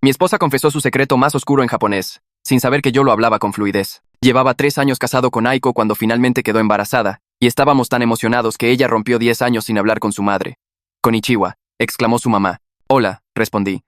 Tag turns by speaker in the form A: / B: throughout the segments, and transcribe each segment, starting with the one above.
A: Mi esposa confesó su secreto más oscuro en japonés, sin saber que yo lo hablaba con fluidez. Llevaba 3 años casado con Aiko cuando finalmente quedó embarazada, y estábamos tan emocionados que ella rompió 10 años sin hablar con su madre. Konnichiwa, exclamó su mamá. Hola, respondí.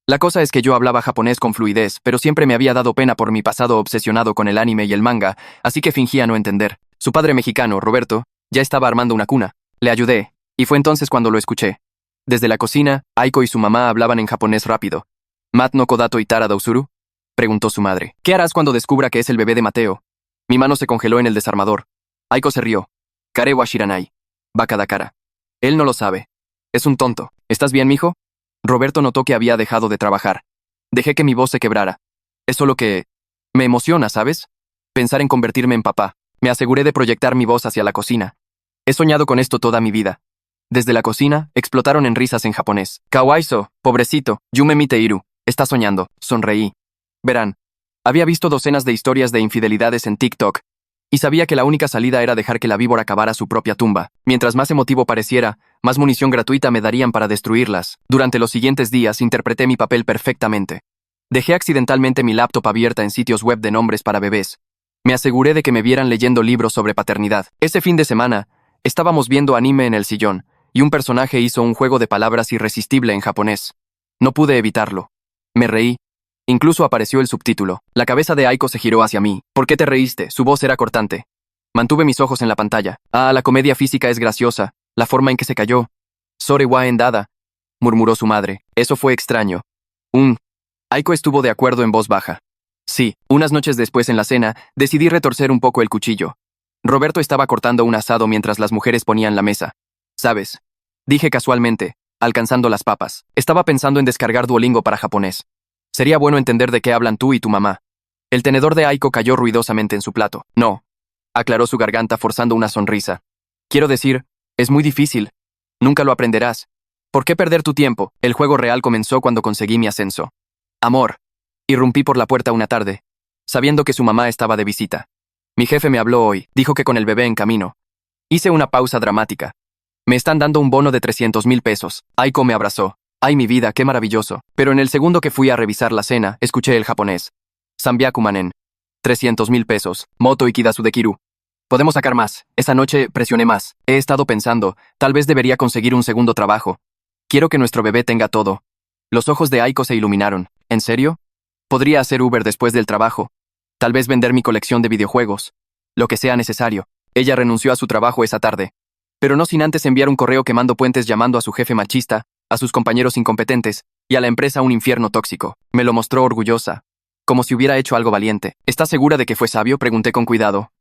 A: La cosa es que yo hablaba japonés con fluidez, pero siempre me había dado pena por mi pasado obsesionado con el anime y el manga, así que fingía no entender. Su padre mexicano, Roberto, ya estaba armando una cuna. Le ayudé, y fue entonces cuando lo escuché. Desde la cocina, Aiko y su mamá hablaban en japonés rápido. ¿Mat no kodato itara dausuru? Preguntó su madre. ¿Qué harás cuando descubra que es el bebé de Mateo? Mi mano se congeló en el desarmador. Aiko se rió. Kare wa shiranai. Baka da cara. Él no lo sabe. Es un tonto. ¿Estás bien, mijo? Roberto notó que había dejado de trabajar. Dejé que mi voz se quebrara. Es solo que... me emociona, ¿sabes? Pensar en convertirme en papá. Me aseguré de proyectar mi voz hacia la cocina. He soñado con esto toda mi vida. Desde la cocina, explotaron en risas en japonés. Kawaiso, pobrecito, yume miteiru. Está soñando. Sonreí. Verán, había visto docenas de historias de infidelidades en TikTok, y sabía que la única salida era dejar que la víbora cavara su propia tumba. Mientras más emotivo pareciera, más munición gratuita me darían para destruirlas. Durante los siguientes días interpreté mi papel perfectamente. Dejé accidentalmente mi laptop abierta en sitios web de nombres para bebés. Me aseguré de que me vieran leyendo libros sobre paternidad. Ese fin de semana, estábamos viendo anime en el sillón, y un personaje hizo un juego de palabras irresistible en japonés. No pude evitarlo. Me reí. Incluso apareció el subtítulo. La cabeza de Aiko se giró hacia mí. ¿Por qué te reíste? Su voz era cortante. Mantuve mis ojos en la pantalla. Ah, la comedia física es graciosa. La forma en que se cayó. Sore wa endada, murmuró su madre. Eso fue extraño. Aiko estuvo de acuerdo en voz baja. Sí, unas noches después en la cena, decidí retorcer un poco el cuchillo. Roberto estaba cortando un asado mientras las mujeres ponían la mesa. ¿Sabes? Dije casualmente, alcanzando las papas. Estaba pensando en descargar Duolingo para japonés. Sería bueno entender de qué hablan tú y tu mamá. El tenedor de Aiko cayó ruidosamente en su plato. No, aclaró su garganta forzando una sonrisa. Quiero decir, es muy difícil. Nunca lo aprenderás. ¿Por qué perder tu tiempo? El juego real comenzó cuando conseguí mi ascenso. Amor. Irrumpí por la puerta una tarde, sabiendo que su mamá estaba de visita. Mi jefe me habló hoy, dijo que con el bebé en camino. Hice una pausa dramática. Me están dando un bono de 300,000 pesos. Aiko me abrazó. Ay, mi vida, qué maravilloso. Pero en el segundo que fui a revisar la cena, escuché el japonés. Sanbyakumanen. 300,000 pesos. Moto Ikidasu de Kiru. Podemos sacar más. Esa noche presioné más. He estado pensando, tal vez debería conseguir un segundo trabajo. Quiero que nuestro bebé tenga todo. Los ojos de Aiko se iluminaron. ¿En serio? Podría hacer Uber después del trabajo. Tal vez vender mi colección de videojuegos. Lo que sea necesario. Ella renunció a su trabajo esa tarde. Pero no sin antes enviar un correo quemando puentes llamando a su jefe machista, a sus compañeros incompetentes, y a la empresa un infierno tóxico. Me lo mostró orgullosa. Como si hubiera hecho algo valiente. ¿Estás segura de que fue sabio? Pregunté con cuidado.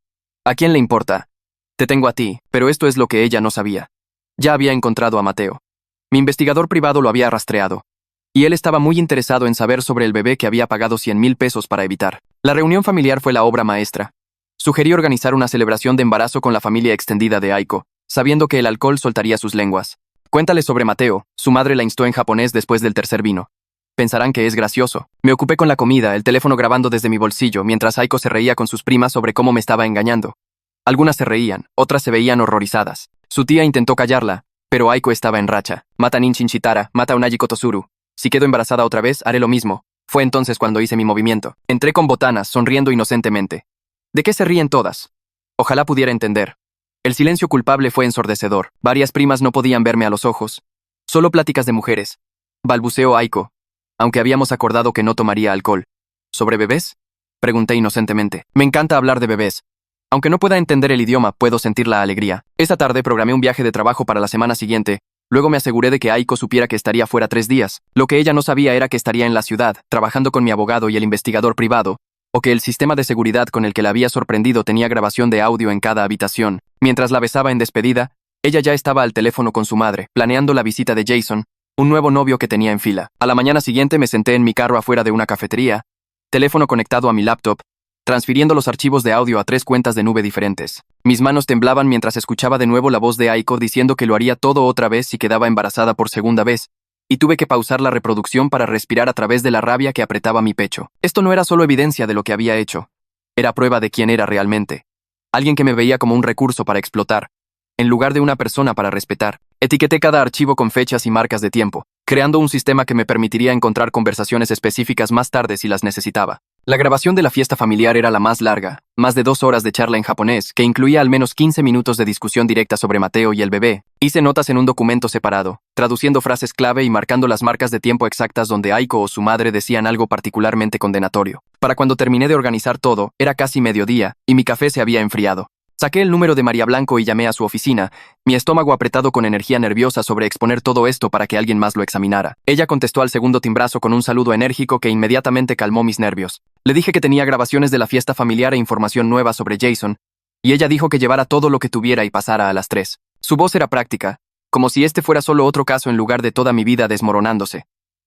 A: ¿A quién le importa? Te tengo a ti, pero esto es lo que ella no sabía. Ya había encontrado a Mateo. Mi investigador privado lo había rastreado. Y él estaba muy interesado en saber sobre el bebé que había pagado 100,000 pesos para evitar. La reunión familiar fue la obra maestra. Sugerí organizar una celebración de embarazo con la familia extendida de Aiko, sabiendo que el alcohol soltaría sus lenguas. Cuéntale sobre Mateo, su madre la instó en japonés después del tercer vino. Pensarán que es gracioso. Me ocupé con la comida, el teléfono grabando desde mi bolsillo, mientras Aiko se reía con sus primas sobre cómo me estaba engañando. Algunas se reían, otras se veían horrorizadas. Su tía intentó callarla, pero Aiko estaba en racha. Mata Ninchin Chitara, mata Unagi Kotosuru. Si quedo embarazada otra vez, haré lo mismo. Fue entonces cuando hice mi movimiento. Entré con botanas, sonriendo inocentemente. ¿De qué se ríen todas? Ojalá pudiera entender. El silencio culpable fue ensordecedor. Varias primas no podían verme a los ojos. Solo pláticas de mujeres. Balbuceó Aiko, aunque habíamos acordado que no tomaría alcohol. ¿Sobre bebés? Pregunté inocentemente. Me encanta hablar de bebés. Aunque no pueda entender el idioma, puedo sentir la alegría. Esa tarde programé un viaje de trabajo para la semana siguiente. Luego me aseguré de que Aiko supiera que estaría fuera 3 días. Lo que ella no sabía era que estaría en la ciudad, trabajando con mi abogado y el investigador privado, o que el sistema de seguridad con el que la había sorprendido tenía grabación de audio en cada habitación. Mientras la besaba en despedida, ella ya estaba al teléfono con su madre, planeando la visita de Jason, un nuevo novio que tenía en fila. A la mañana siguiente me senté en mi carro afuera de una cafetería, teléfono conectado a mi laptop, transfiriendo los archivos de audio a 3 cuentas de nube diferentes. Mis manos temblaban mientras escuchaba de nuevo la voz de Aiko diciendo que lo haría todo otra vez si quedaba embarazada por segunda vez, y tuve que pausar la reproducción para respirar a través de la rabia que apretaba mi pecho. Esto no era solo evidencia de lo que había hecho, era prueba de quién era realmente. Alguien que me veía como un recurso para explotar, en lugar de una persona para respetar. Etiqueté cada archivo con fechas y marcas de tiempo. creando un sistema que me permitiría encontrar conversaciones específicas más tarde si las necesitaba. La grabación de la fiesta familiar era la más larga, más de 2 horas de charla en japonés, que incluía al menos 15 minutos de discusión directa sobre Mateo y el bebé. Hice notas en un documento separado, traduciendo frases clave y marcando las marcas de tiempo exactas donde Aiko o su madre decían algo particularmente condenatorio. Para cuando terminé de organizar todo, era casi mediodía, y mi café se había enfriado. Saqué el número de María Blanco y llamé a su oficina, mi estómago apretado con energía nerviosa sobre exponer todo esto para que alguien más lo examinara. Ella contestó al segundo timbrazo con un saludo enérgico que inmediatamente calmó mis nervios. Le dije que tenía grabaciones de la fiesta familiar e información nueva sobre Jason, y ella dijo que llevara todo lo que tuviera y pasara a las 3. Su voz era práctica, como si este fuera solo otro caso en lugar de toda mi vida desmoronándose.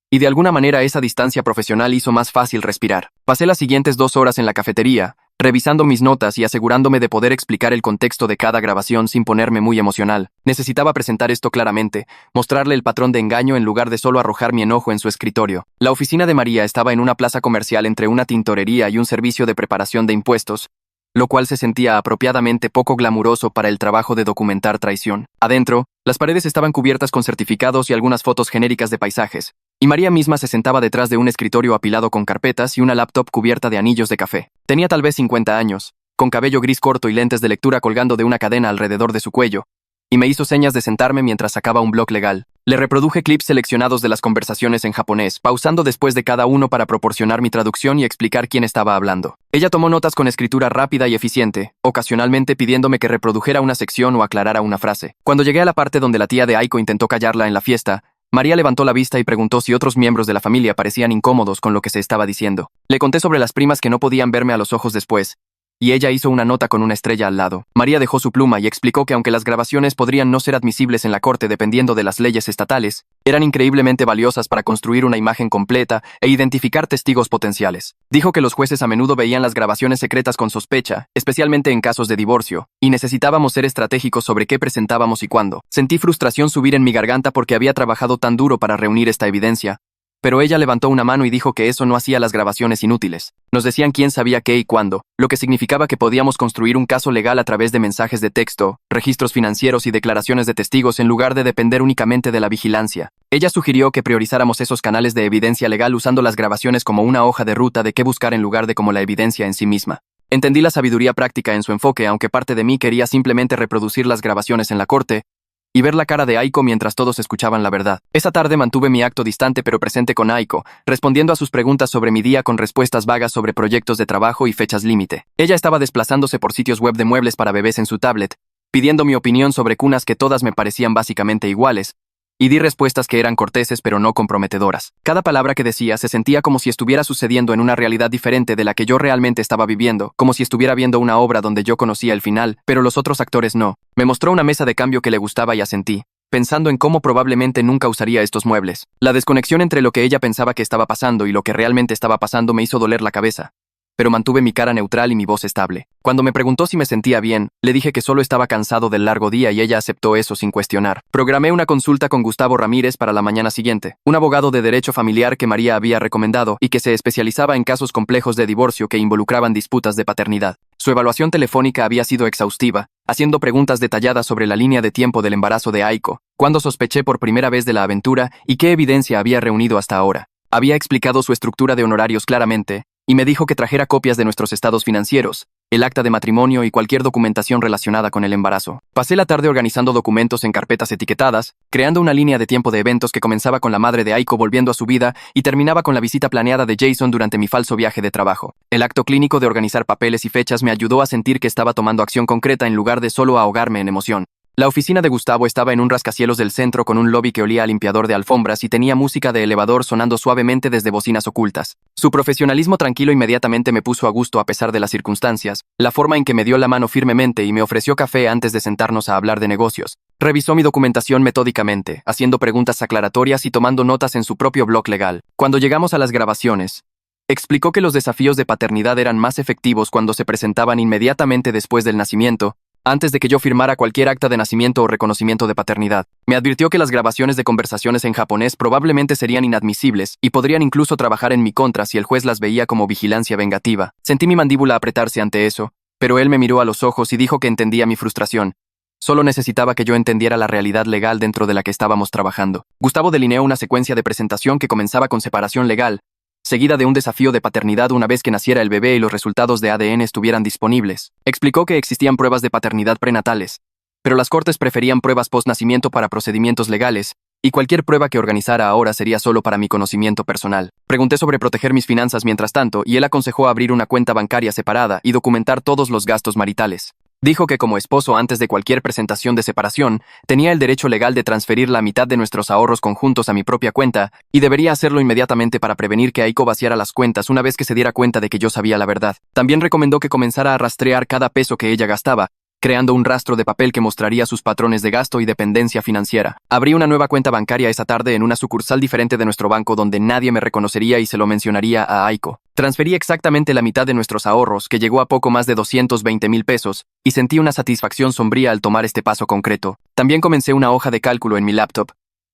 A: Y de alguna manera esa distancia profesional hizo más fácil respirar. Pasé las siguientes 2 horas en la cafetería, revisando mis notas y asegurándome de poder explicar el contexto de cada grabación sin ponerme muy emocional. Necesitaba presentar esto claramente, mostrarle el patrón de engaño en lugar de solo arrojar mi enojo en su escritorio. La oficina de María estaba en una plaza comercial entre una tintorería y un servicio de preparación de impuestos, lo cual se sentía apropiadamente poco glamuroso para el trabajo de documentar traición. Adentro, las paredes estaban cubiertas con certificados y algunas fotos genéricas de paisajes, y María misma se sentaba detrás de un escritorio apilado con carpetas y una laptop cubierta de anillos de café. Tenía tal vez 50 años, con cabello gris corto y lentes de lectura colgando de una cadena alrededor de su cuello, y me hizo señas de sentarme mientras sacaba un blog legal. Le reproduje clips seleccionados de las conversaciones en japonés, pausando después de cada uno para proporcionar mi traducción y explicar quién estaba hablando. Ella tomó notas con escritura rápida y eficiente, ocasionalmente pidiéndome que reprodujera una sección o aclarara una frase. Cuando llegué a la parte donde la tía de Aiko intentó callarla en la fiesta, María levantó la vista y preguntó si otros miembros de la familia parecían incómodos con lo que se estaba diciendo. Le conté sobre las primas que no podían verme a los ojos después, y ella hizo una nota con una estrella al lado. María dejó su pluma y explicó que aunque las grabaciones podrían no ser admisibles en la corte dependiendo de las leyes estatales, eran increíblemente valiosas para construir una imagen completa e identificar testigos potenciales. Dijo que los jueces a menudo veían las grabaciones secretas con sospecha, especialmente en casos de divorcio, y necesitábamos ser estratégicos sobre qué presentábamos y cuándo. Sentí frustración subir en mi garganta porque había trabajado tan duro para reunir esta evidencia, pero ella levantó una mano y dijo que eso no hacía las grabaciones inútiles. Nos decían quién sabía qué y cuándo, lo que significaba que podíamos construir un caso legal a través de mensajes de texto, registros financieros y declaraciones de testigos en lugar de depender únicamente de la vigilancia. Ella sugirió que priorizáramos esos canales de evidencia legal usando las grabaciones como una hoja de ruta de qué buscar en lugar de como la evidencia en sí misma. Entendí la sabiduría práctica en su enfoque, aunque parte de mí quería simplemente reproducir las grabaciones en la corte y ver la cara de Aiko mientras todos escuchaban la verdad. Esa tarde mantuve mi acto distante pero presente con Aiko, respondiendo a sus preguntas sobre mi día con respuestas vagas sobre proyectos de trabajo y fechas límite. Ella estaba desplazándose por sitios web de muebles para bebés en su tablet, pidiendo mi opinión sobre cunas que todas me parecían básicamente iguales, y di respuestas que eran corteses pero no comprometedoras. Cada palabra que decía se sentía como si estuviera sucediendo en una realidad diferente de la que yo realmente estaba viviendo, como si estuviera viendo una obra donde yo conocía el final, pero los otros actores no. Me mostró una mesa de cambio que le gustaba y asentí, pensando en cómo probablemente nunca usaría estos muebles. La desconexión entre lo que ella pensaba que estaba pasando y lo que realmente estaba pasando me hizo doler la cabeza, pero mantuve mi cara neutral y mi voz estable. Cuando me preguntó si me sentía bien, le dije que solo estaba cansado del largo día y ella aceptó eso sin cuestionar. Programé una consulta con Gustavo Ramírez para la mañana siguiente, un abogado de derecho familiar que María había recomendado y que se especializaba en casos complejos de divorcio que involucraban disputas de paternidad. Su evaluación telefónica había sido exhaustiva, haciendo preguntas detalladas sobre la línea de tiempo del embarazo de Aiko, cuándo sospeché por primera vez de la aventura y qué evidencia había reunido hasta ahora. Había explicado su estructura de honorarios claramente, y me dijo que trajera copias de nuestros estados financieros, el acta de matrimonio y cualquier documentación relacionada con el embarazo. Pasé la tarde organizando documentos en carpetas etiquetadas, creando una línea de tiempo de eventos que comenzaba con la madre de Aiko volviendo a su vida y terminaba con la visita planeada de Jason durante mi falso viaje de trabajo. El acto clínico de organizar papeles y fechas me ayudó a sentir que estaba tomando acción concreta en lugar de solo ahogarme en emoción. La oficina de Gustavo estaba en un rascacielos del centro con un lobby que olía a limpiador de alfombras y tenía música de elevador sonando suavemente desde bocinas ocultas. Su profesionalismo tranquilo inmediatamente me puso a gusto a pesar de las circunstancias, la forma en que me dio la mano firmemente y me ofreció café antes de sentarnos a hablar de negocios. Revisó mi documentación metódicamente, haciendo preguntas aclaratorias y tomando notas en su propio blog legal. Cuando llegamos a las grabaciones, explicó que los desafíos de paternidad eran más efectivos cuando se presentaban inmediatamente después del nacimiento, antes de que yo firmara cualquier acta de nacimiento o reconocimiento de paternidad. Me advirtió que las grabaciones de conversaciones en japonés probablemente serían inadmisibles y podrían incluso trabajar en mi contra si el juez las veía como vigilancia vengativa. Sentí mi mandíbula apretarse ante eso, pero él me miró a los ojos y dijo que entendía mi frustración, Solo necesitaba que yo entendiera la realidad legal dentro de la que estábamos trabajando. Gustavo delineó una secuencia de presentación que comenzaba con separación legal, seguida de un desafío de paternidad una vez que naciera el bebé y los resultados de ADN estuvieran disponibles. Explicó que existían pruebas de paternidad prenatales, pero las cortes preferían pruebas post-nacimiento para procedimientos legales, y cualquier prueba que organizara ahora sería solo para mi conocimiento personal. Pregunté sobre proteger mis finanzas mientras tanto, y él aconsejó abrir una cuenta bancaria separada y documentar todos los gastos maritales. Dijo que como esposo antes de cualquier presentación de separación, tenía el derecho legal de transferir la mitad de nuestros ahorros conjuntos a mi propia cuenta, y debería hacerlo inmediatamente para prevenir que Aiko vaciara las cuentas una vez que se diera cuenta de que yo sabía la verdad. También recomendó que comenzara a rastrear cada peso que ella gastaba, creando un rastro de papel que mostraría sus patrones de gasto y dependencia financiera. Abrí una nueva cuenta bancaria esa tarde en una sucursal diferente de nuestro banco donde nadie me reconocería y se lo mencionaría a Aiko. Transferí exactamente la mitad de nuestros ahorros, que llegó a poco más de 220,000 pesos, y sentí una satisfacción sombría al tomar este paso concreto. También comencé una hoja de cálculo en mi laptop,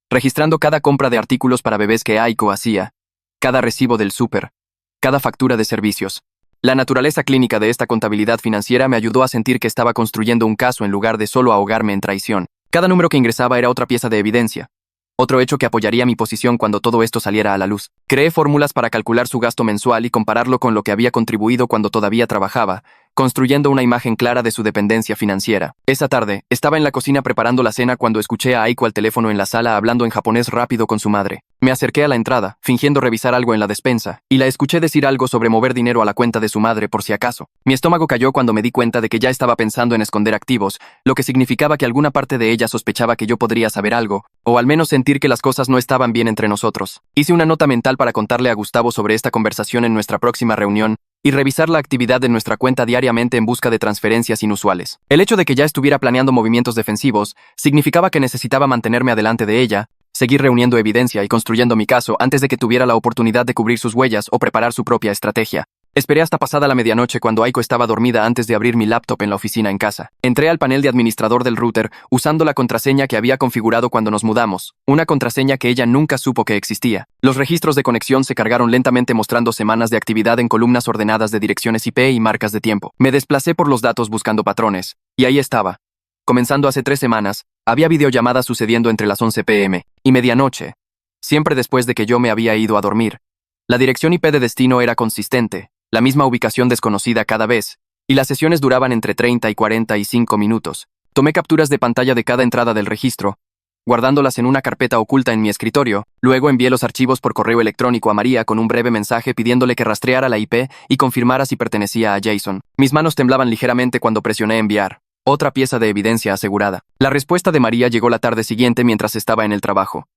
A: registrando cada compra de artículos para bebés que Aiko hacía, cada recibo del súper, cada factura de servicios. La naturaleza clínica de esta contabilidad financiera me ayudó a sentir que estaba construyendo un caso en lugar de solo ahogarme en traición. Cada número que ingresaba era otra pieza de evidencia, otro hecho que apoyaría mi posición cuando todo esto saliera a la luz. Creé fórmulas para calcular su gasto mensual y compararlo con lo que había contribuido cuando todavía trabajaba, construyendo una imagen clara de su dependencia financiera. Esa tarde, estaba en la cocina preparando la cena cuando escuché a Aiko al teléfono en la sala hablando en japonés rápido con su madre. Me acerqué a la entrada, fingiendo revisar algo en la despensa, y la escuché decir algo sobre mover dinero a la cuenta de su madre por si acaso. Mi estómago cayó cuando me di cuenta de que ya estaba pensando en esconder activos, lo que significaba que alguna parte de ella sospechaba que yo podría saber algo, o al menos sentir que las cosas no estaban bien entre nosotros. Hice una nota mental para contarle a Gustavo sobre esta conversación en nuestra próxima reunión, y revisar la actividad de nuestra cuenta diariamente en busca de transferencias inusuales. El hecho de que ya estuviera planeando movimientos defensivos significaba que necesitaba mantenerme adelante de ella, seguir reuniendo evidencia y construyendo mi caso antes de que tuviera la oportunidad de cubrir sus huellas o preparar su propia estrategia. Esperé hasta pasada la medianoche cuando Aiko estaba dormida antes de abrir mi laptop en la oficina en casa. Entré al panel de administrador del router usando la contraseña que había configurado cuando nos mudamos, una contraseña que ella nunca supo que existía. Los registros de conexión se cargaron lentamente mostrando semanas de actividad en columnas ordenadas de direcciones IP y marcas de tiempo. Me desplacé por los datos buscando patrones, y ahí estaba. Comenzando hace 3 semanas, había videollamadas sucediendo entre las 11 p.m. y medianoche, siempre después de que yo me había ido a dormir. La dirección IP de destino era consistente, la misma ubicación desconocida cada vez, y las sesiones duraban entre 30 y 45 minutos. Tomé capturas de pantalla de cada entrada del registro, guardándolas en una carpeta oculta en mi escritorio. Luego envié los archivos por correo electrónico a María con un breve mensaje pidiéndole que rastreara la IP y confirmara si pertenecía a Jason. Mis manos temblaban ligeramente cuando presioné enviar. Otra pieza de evidencia asegurada. La respuesta de María llegó la tarde siguiente mientras estaba en el trabajo.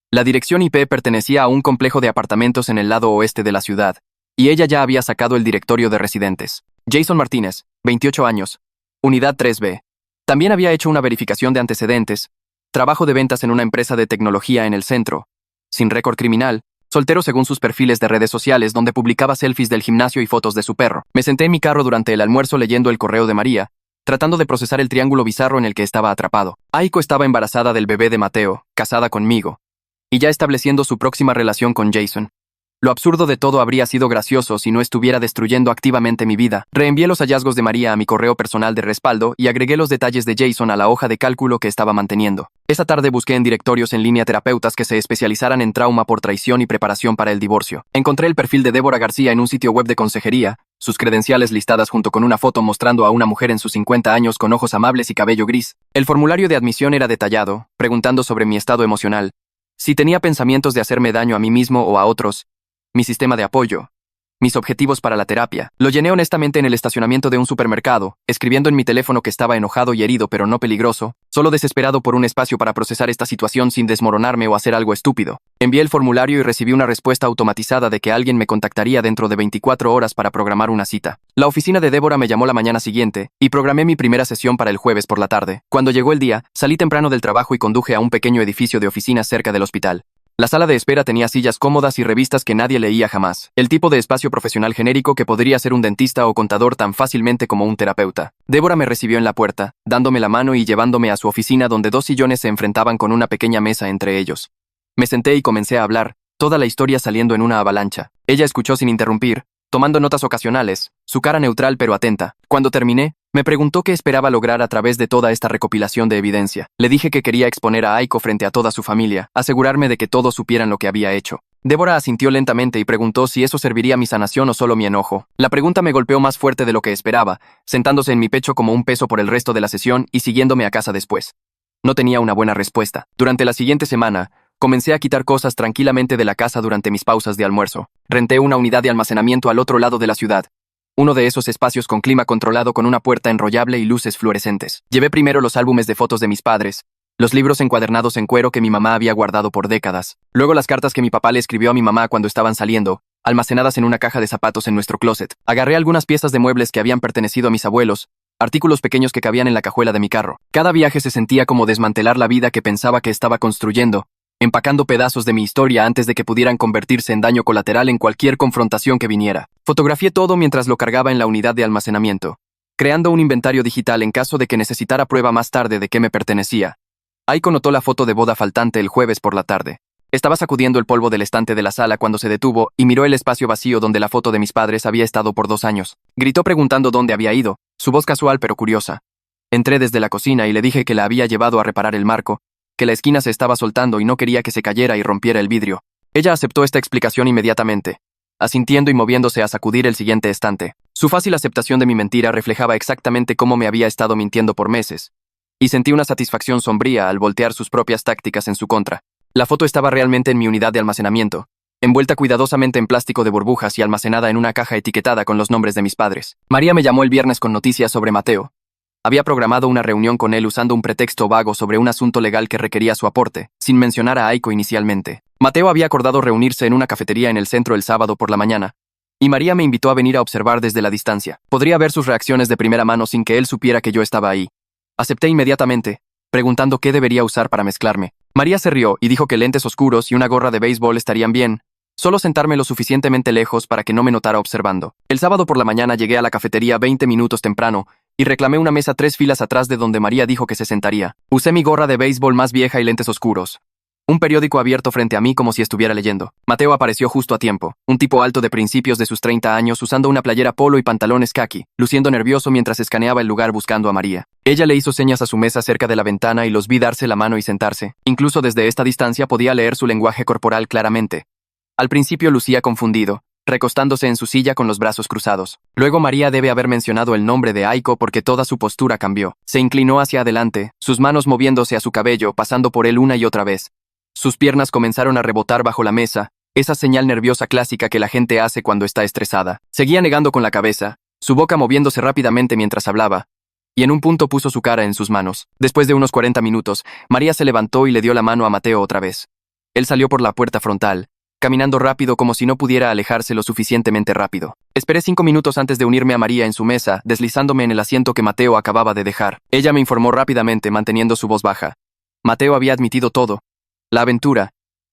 A: La dirección IP pertenecía a un complejo de apartamentos en el lado oeste de la ciudad, y ella ya había sacado el directorio de residentes. Jason Martínez, 28 años, Unidad 3B. También había hecho una verificación de antecedentes, trabajo de ventas en una empresa de tecnología en el centro, sin récord criminal, soltero según sus perfiles de redes sociales donde publicaba selfies del gimnasio y fotos de su perro. Me senté en mi carro durante el almuerzo leyendo el correo de María, tratando de procesar el triángulo bizarro en el que estaba atrapado. Aiko estaba embarazada del bebé de Mateo, casada conmigo, y ya estableciendo su próxima relación con Jason. Lo absurdo de todo habría sido gracioso si no estuviera destruyendo activamente mi vida. Reenvié los hallazgos de María a mi correo personal de respaldo y agregué los detalles de Jason a la hoja de cálculo que estaba manteniendo. Esa tarde busqué en directorios en línea terapeutas que se especializaran en trauma por traición y preparación para el divorcio. Encontré el perfil de Débora García en un sitio web de consejería, sus credenciales listadas junto con una foto mostrando a una mujer en sus 50 años con ojos amables y cabello gris. El formulario de admisión era detallado, preguntando sobre mi estado emocional, si tenía pensamientos de hacerme daño a mí mismo o a otros, mi sistema de apoyo, mis objetivos para la terapia. Lo llené honestamente en el estacionamiento de un supermercado, escribiendo en mi teléfono que estaba enojado y herido pero no peligroso, solo desesperado por un espacio para procesar esta situación sin desmoronarme o hacer algo estúpido. Envié el formulario y recibí una respuesta automatizada de que alguien me contactaría dentro de 24 horas para programar una cita. La oficina de Débora me llamó la mañana siguiente, y programé mi primera sesión para el jueves por la tarde. Cuando llegó el día, salí temprano del trabajo y conduje a un pequeño edificio de oficinas cerca del hospital. La sala de espera tenía sillas cómodas y revistas que nadie leía jamás. El tipo de espacio profesional genérico que podría ser un dentista o contador tan fácilmente como un terapeuta. Débora me recibió en la puerta, dándome la mano y llevándome a su oficina donde 2 sillones se enfrentaban con una pequeña mesa entre ellos. Me senté y comencé a hablar, toda la historia saliendo en una avalancha. Ella escuchó sin interrumpir, tomando notas ocasionales, su cara neutral pero atenta. Cuando terminé, me preguntó qué esperaba lograr a través de toda esta recopilación de evidencia. Le dije que quería exponer a Aiko frente a toda su familia, asegurarme de que todos supieran lo que había hecho. Débora asintió lentamente y preguntó si eso serviría a mi sanación o solo mi enojo. La pregunta me golpeó más fuerte de lo que esperaba, sentándose en mi pecho como un peso por el resto de la sesión y siguiéndome a casa después. No tenía una buena respuesta. Durante la siguiente semana, comencé a quitar cosas tranquilamente de la casa durante mis pausas de almuerzo. Renté una unidad de almacenamiento al otro lado de la ciudad. Uno de esos espacios con clima controlado con una puerta enrollable y luces fluorescentes. Llevé primero los álbumes de fotos de mis padres, los libros encuadernados en cuero que mi mamá había guardado por décadas, luego las cartas que mi papá le escribió a mi mamá cuando estaban saliendo, almacenadas en una caja de zapatos en nuestro closet. Agarré algunas piezas de muebles que habían pertenecido a mis abuelos, artículos pequeños que cabían en la cajuela de mi carro. Cada viaje se sentía como desmantelar la vida que pensaba que estaba construyendo, empacando pedazos de mi historia antes de que pudieran convertirse en daño colateral en cualquier confrontación que viniera. Fotografié todo mientras lo cargaba en la unidad de almacenamiento, creando un inventario digital en caso de que necesitara prueba más tarde de qué me pertenecía. Aiko notó la foto de boda faltante el jueves por la tarde. Estaba sacudiendo el polvo del estante de la sala cuando se detuvo y miró el espacio vacío donde la foto de mis padres había estado por 2 años. Gritó preguntando dónde había ido, su voz casual pero curiosa. Entré desde la cocina y le dije que la había llevado a reparar el marco, que la esquina se estaba soltando y no quería que se cayera y rompiera el vidrio. Ella aceptó esta explicación inmediatamente, asintiendo y moviéndose a sacudir el siguiente estante. Su fácil aceptación de mi mentira reflejaba exactamente cómo me había estado mintiendo por meses, y sentí una satisfacción sombría al voltear sus propias tácticas en su contra. La foto estaba realmente en mi unidad de almacenamiento, envuelta cuidadosamente en plástico de burbujas y almacenada en una caja etiquetada con los nombres de mis padres. María me llamó el viernes con noticias sobre Mateo. Había programado una reunión con él usando un pretexto vago sobre un asunto legal que requería su aporte, sin mencionar a Aiko inicialmente. Mateo había acordado reunirse en una cafetería en el centro el sábado por la mañana, y María me invitó a venir a observar desde la distancia. Podría ver sus reacciones de primera mano sin que él supiera que yo estaba ahí. Acepté inmediatamente, preguntando qué debería usar para mezclarme. María se rió y dijo que lentes oscuros y una gorra de béisbol estarían bien, solo sentarme lo suficientemente lejos para que no me notara observando. El sábado por la mañana llegué a la cafetería 20 minutos temprano, y reclamé una mesa 3 filas atrás de donde María dijo que se sentaría. Usé mi gorra de béisbol más vieja y lentes oscuros. Un periódico abierto frente a mí como si estuviera leyendo. Mateo apareció justo a tiempo, un tipo alto de principios de sus 30 años usando una playera polo y pantalones khaki, luciendo nervioso mientras escaneaba el lugar buscando a María. Ella le hizo señas a su mesa cerca de la ventana y los vi darse la mano y sentarse. Incluso desde esta distancia podía leer su lenguaje corporal claramente. Al principio lucía confundido, recostándose en su silla con los brazos cruzados. Luego María debe haber mencionado el nombre de Aiko porque toda su postura cambió. Se inclinó hacia adelante, sus manos moviéndose a su cabello, pasando por él una y otra vez. Sus piernas comenzaron a rebotar bajo la mesa, esa señal nerviosa clásica que la gente hace cuando está estresada. Seguía negando con la cabeza, su boca moviéndose rápidamente mientras hablaba, y en un punto puso su cara en sus manos. Después de unos 40 minutos, María se levantó y le dio la mano a Mateo otra vez. Él salió por la puerta frontal, caminando rápido como si no pudiera alejarse lo suficientemente rápido. Esperé 5 minutos antes de unirme a María en su mesa, deslizándome en el asiento que Mateo acababa de dejar. Ella me informó rápidamente, manteniendo su voz baja. Mateo había admitido todo. La aventura,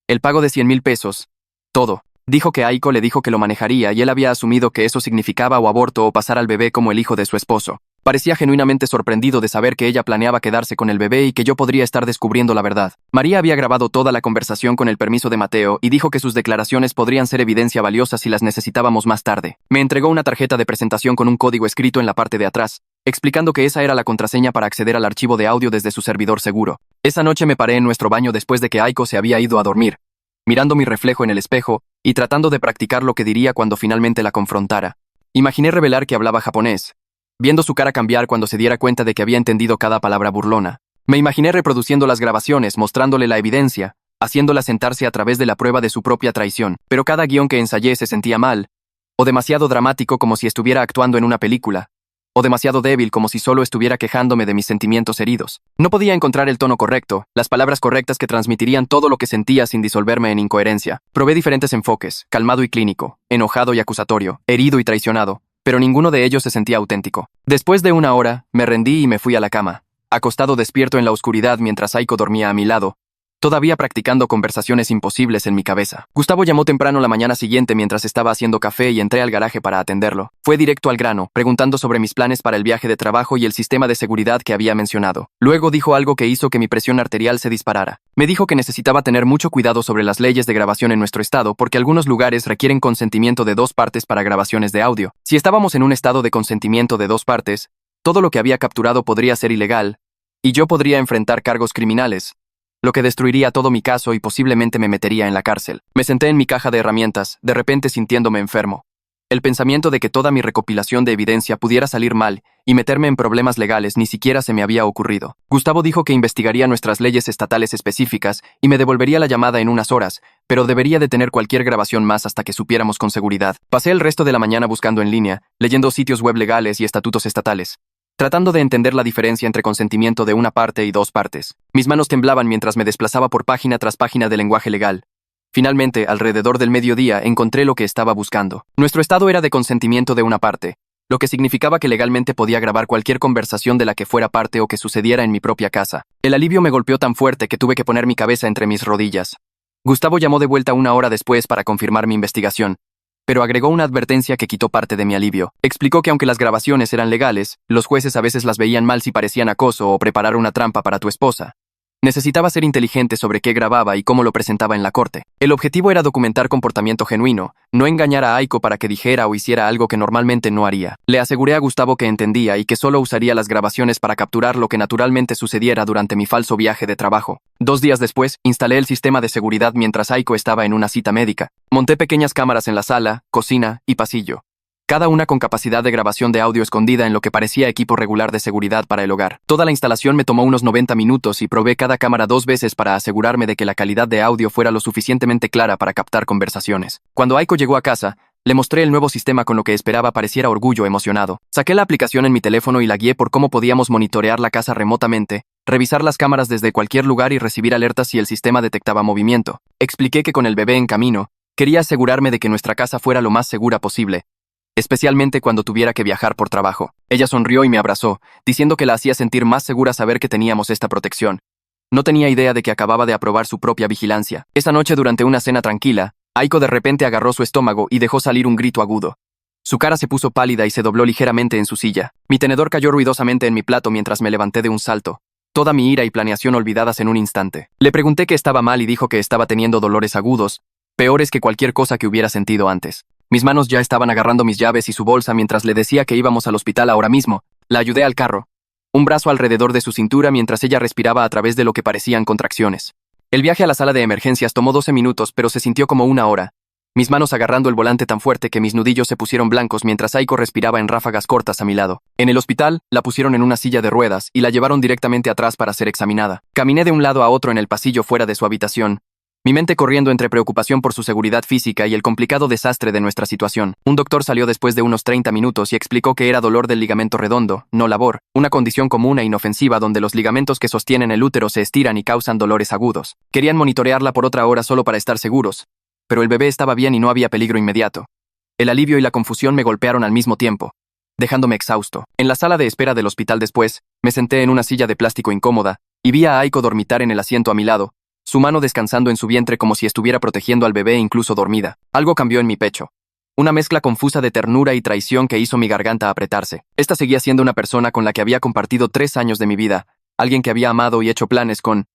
A: el pago de 100,000 pesos, todo. Dijo que Aiko le dijo que lo manejaría y él había asumido que eso significaba o aborto o pasar al bebé como el hijo de su esposo. Parecía genuinamente sorprendido de saber que ella planeaba quedarse con el bebé y que yo podría estar descubriendo la verdad. María había grabado toda la conversación con el permiso de Mateo y dijo que sus declaraciones podrían ser evidencia valiosa si las necesitábamos más tarde. Me entregó una tarjeta de presentación con un código escrito en la parte de atrás, explicando que esa era la contraseña para acceder al archivo de audio desde su servidor seguro. Esa noche me paré en nuestro baño después de que Aiko se había ido a dormir, mirando mi reflejo en el espejo y tratando de practicar lo que diría cuando finalmente la confrontara. Imaginé revelar que hablaba japonés, viendo su cara cambiar cuando se diera cuenta de que había entendido cada palabra burlona. Me imaginé reproduciendo las grabaciones, mostrándole la evidencia, haciéndola sentarse a través de la prueba de su propia traición, pero cada guión que ensayé se sentía mal, o demasiado dramático como si estuviera actuando en una película, o demasiado débil como si solo estuviera quejándome de mis sentimientos heridos. No podía encontrar el tono correcto, las palabras correctas que transmitirían todo lo que sentía sin disolverme en incoherencia. Probé diferentes enfoques, calmado y clínico, enojado y acusatorio, herido y traicionado, pero ninguno de ellos se sentía auténtico. Después de 1 hora, me rendí y me fui a la cama, acostado despierto en la oscuridad mientras Aiko dormía a mi lado, todavía practicando conversaciones imposibles en mi cabeza. Gustavo llamó temprano la mañana siguiente mientras estaba haciendo café y entré al garaje para atenderlo. Fue directo al grano, preguntando sobre mis planes para el viaje de trabajo y el sistema de seguridad que había mencionado. Luego dijo algo que hizo que mi presión arterial se disparara. Me dijo que necesitaba tener mucho cuidado sobre las leyes de grabación en nuestro estado porque algunos lugares requieren consentimiento de 2 partes para grabaciones de audio. Si estábamos en un estado de consentimiento de 2 partes, todo lo que había capturado podría ser ilegal, y yo podría enfrentar cargos criminales, lo que destruiría todo mi caso y posiblemente me metería en la cárcel. Me senté en mi caja de herramientas, de repente sintiéndome enfermo. El pensamiento de que toda mi recopilación de evidencia pudiera salir mal y meterme en problemas legales ni siquiera se me había ocurrido. Gustavo dijo que investigaría nuestras leyes estatales específicas y me devolvería la llamada en unas horas, pero debería detener cualquier grabación más hasta que supiéramos con seguridad. Pasé el resto de la mañana buscando en línea, leyendo sitios web legales y estatutos estatales, tratando de entender la diferencia entre consentimiento de una parte y 2 partes. Mis manos temblaban mientras me desplazaba por página tras página de lenguaje legal. Finalmente, alrededor del mediodía, encontré lo que estaba buscando. Nuestro estado era de consentimiento de una parte, lo que significaba que legalmente podía grabar cualquier conversación de la que fuera parte o que sucediera en mi propia casa. El alivio me golpeó tan fuerte que tuve que poner mi cabeza entre mis rodillas. Gustavo llamó de vuelta 1 hora después para confirmar mi investigación, pero agregó una advertencia que quitó parte de mi alivio. Explicó que aunque las grabaciones eran legales, los jueces a veces las veían mal si parecían acoso o preparar una trampa para tu esposa. Necesitaba ser inteligente sobre qué grababa y cómo lo presentaba en la corte. El objetivo era documentar comportamiento genuino, no engañar a Aiko para que dijera o hiciera algo que normalmente no haría. Le aseguré a Gustavo que entendía y que solo usaría las grabaciones para capturar lo que naturalmente sucediera durante mi falso viaje de trabajo. 2 días después, instalé el sistema de seguridad mientras Aiko estaba en una cita médica. Monté pequeñas cámaras en la sala, cocina y pasillo, cada una con capacidad de grabación de audio escondida en lo que parecía equipo regular de seguridad para el hogar. Toda la instalación me tomó unos 90 minutos y probé cada cámara 2 veces para asegurarme de que la calidad de audio fuera lo suficientemente clara para captar conversaciones. Cuando Aiko llegó a casa, le mostré el nuevo sistema con lo que esperaba pareciera orgullo emocionado. Saqué la aplicación en mi teléfono y la guié por cómo podíamos monitorear la casa remotamente, revisar las cámaras desde cualquier lugar y recibir alertas si el sistema detectaba movimiento. Expliqué que con el bebé en camino, quería asegurarme de que nuestra casa fuera lo más segura posible, especialmente cuando tuviera que viajar por trabajo. Ella sonrió y me abrazó, diciendo que la hacía sentir más segura saber que teníamos esta protección. No tenía idea de que acababa de aprobar su propia vigilancia. Esa noche, durante una cena tranquila, Aiko de repente agarró su estómago y dejó salir un grito agudo. Su cara se puso pálida y se dobló ligeramente en su silla. Mi tenedor cayó ruidosamente en mi plato mientras me levanté de un salto, toda mi ira y planeación olvidadas en un instante. Le pregunté qué estaba mal y dijo que estaba teniendo dolores agudos, peores que cualquier cosa que hubiera sentido antes. Mis manos ya estaban agarrando mis llaves y su bolsa mientras le decía que íbamos al hospital ahora mismo. La ayudé al carro, un brazo alrededor de su cintura mientras ella respiraba a través de lo que parecían contracciones. El viaje a la sala de emergencias tomó 12 minutos, pero se sintió como 1 hora. Mis manos agarrando el volante tan fuerte que mis nudillos se pusieron blancos mientras Aiko respiraba en ráfagas cortas a mi lado. En el hospital, la pusieron en una silla de ruedas y la llevaron directamente atrás para ser examinada. Caminé de un lado a otro en el pasillo fuera de su habitación, mi mente corriendo entre preocupación por su seguridad física y el complicado desastre de nuestra situación. Un doctor salió después de unos 30 minutos y explicó que era dolor del ligamento redondo, no labor, una condición común e inofensiva donde los ligamentos que sostienen el útero se estiran y causan dolores agudos. Querían monitorearla por otra hora solo para estar seguros, pero el bebé estaba bien y no había peligro inmediato. El alivio y la confusión me golpearon al mismo tiempo, dejándome exhausto. En la sala de espera del hospital después, me senté en una silla de plástico incómoda y vi a Aiko dormitar en el asiento a mi lado, su mano descansando en su vientre como si estuviera protegiendo al bebé incluso dormida. Algo cambió en mi pecho. Una mezcla confusa de ternura y traición que hizo mi garganta apretarse. Esta seguía siendo una persona con la que había compartido 3 años de mi vida, alguien que había amado y hecho planes con,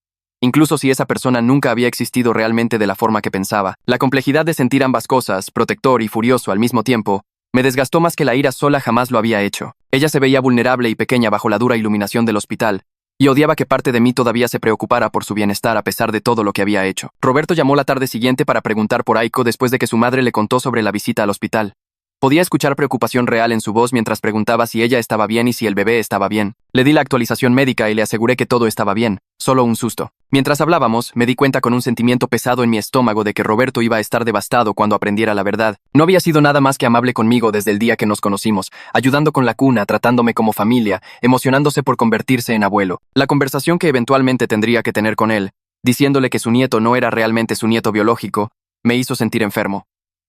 A: incluso si esa persona nunca había existido realmente de la forma que pensaba. La complejidad de sentir ambas cosas, protector y furioso al mismo tiempo, me desgastó más que la ira sola jamás lo había hecho. Ella se veía vulnerable y pequeña bajo la dura iluminación del hospital, y odiaba que parte de mí todavía se preocupara por su bienestar a pesar de todo lo que había hecho. Roberto llamó la tarde siguiente para preguntar por Aiko después de que su madre le contó sobre la visita al hospital. Podía escuchar preocupación real en su voz mientras preguntaba si ella estaba bien y si el bebé estaba bien. Le di la actualización médica y le aseguré que todo estaba bien, solo un susto. Mientras hablábamos, me di cuenta con un sentimiento pesado en mi estómago de que Roberto iba a estar devastado cuando aprendiera la verdad. No había sido nada más que amable conmigo desde el día que nos conocimos, ayudando con la cuna, tratándome como familia, emocionándose por convertirse en abuelo. La conversación que eventualmente tendría que tener con él, diciéndole que su nieto no era realmente su nieto biológico, me hizo sentir enfermo.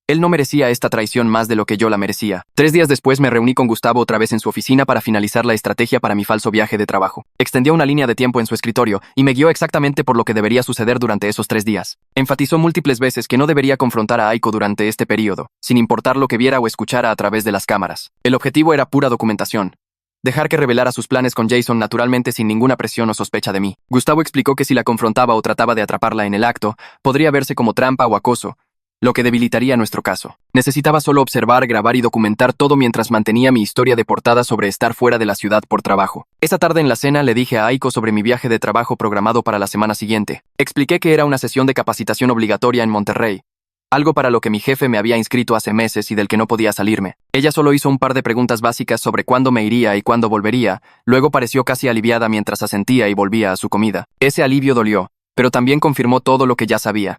A: Él no merecía esta traición más de lo que yo la merecía. 3 días después me reuní con Gustavo otra vez en su oficina para finalizar la estrategia para mi falso viaje de trabajo. Extendió una línea de tiempo en su escritorio y me guió exactamente por lo que debería suceder durante esos 3 días. Enfatizó múltiples veces que no debería confrontar a Aiko durante este periodo, sin importar lo que viera o escuchara a través de las cámaras. El objetivo era pura documentación. Dejar que revelara sus planes con Jason naturalmente sin ninguna presión o sospecha de mí. Gustavo explicó que si la confrontaba o trataba de atraparla en el acto, podría verse como trampa o acoso, lo que debilitaría nuestro caso. Necesitaba solo observar, grabar y documentar todo mientras mantenía mi historia de portada sobre estar fuera de la ciudad por trabajo. Esa tarde en la cena le dije a Aiko sobre mi viaje de trabajo programado para la semana siguiente. Expliqué que era una sesión de capacitación obligatoria en Monterrey, algo para lo que mi jefe me había inscrito hace meses y del que no podía salirme. Ella solo hizo un par de preguntas básicas sobre cuándo me iría y cuándo volvería, luego pareció casi aliviada mientras asentía y volvía a su comida. Ese alivio dolió, pero también confirmó todo lo que ya sabía.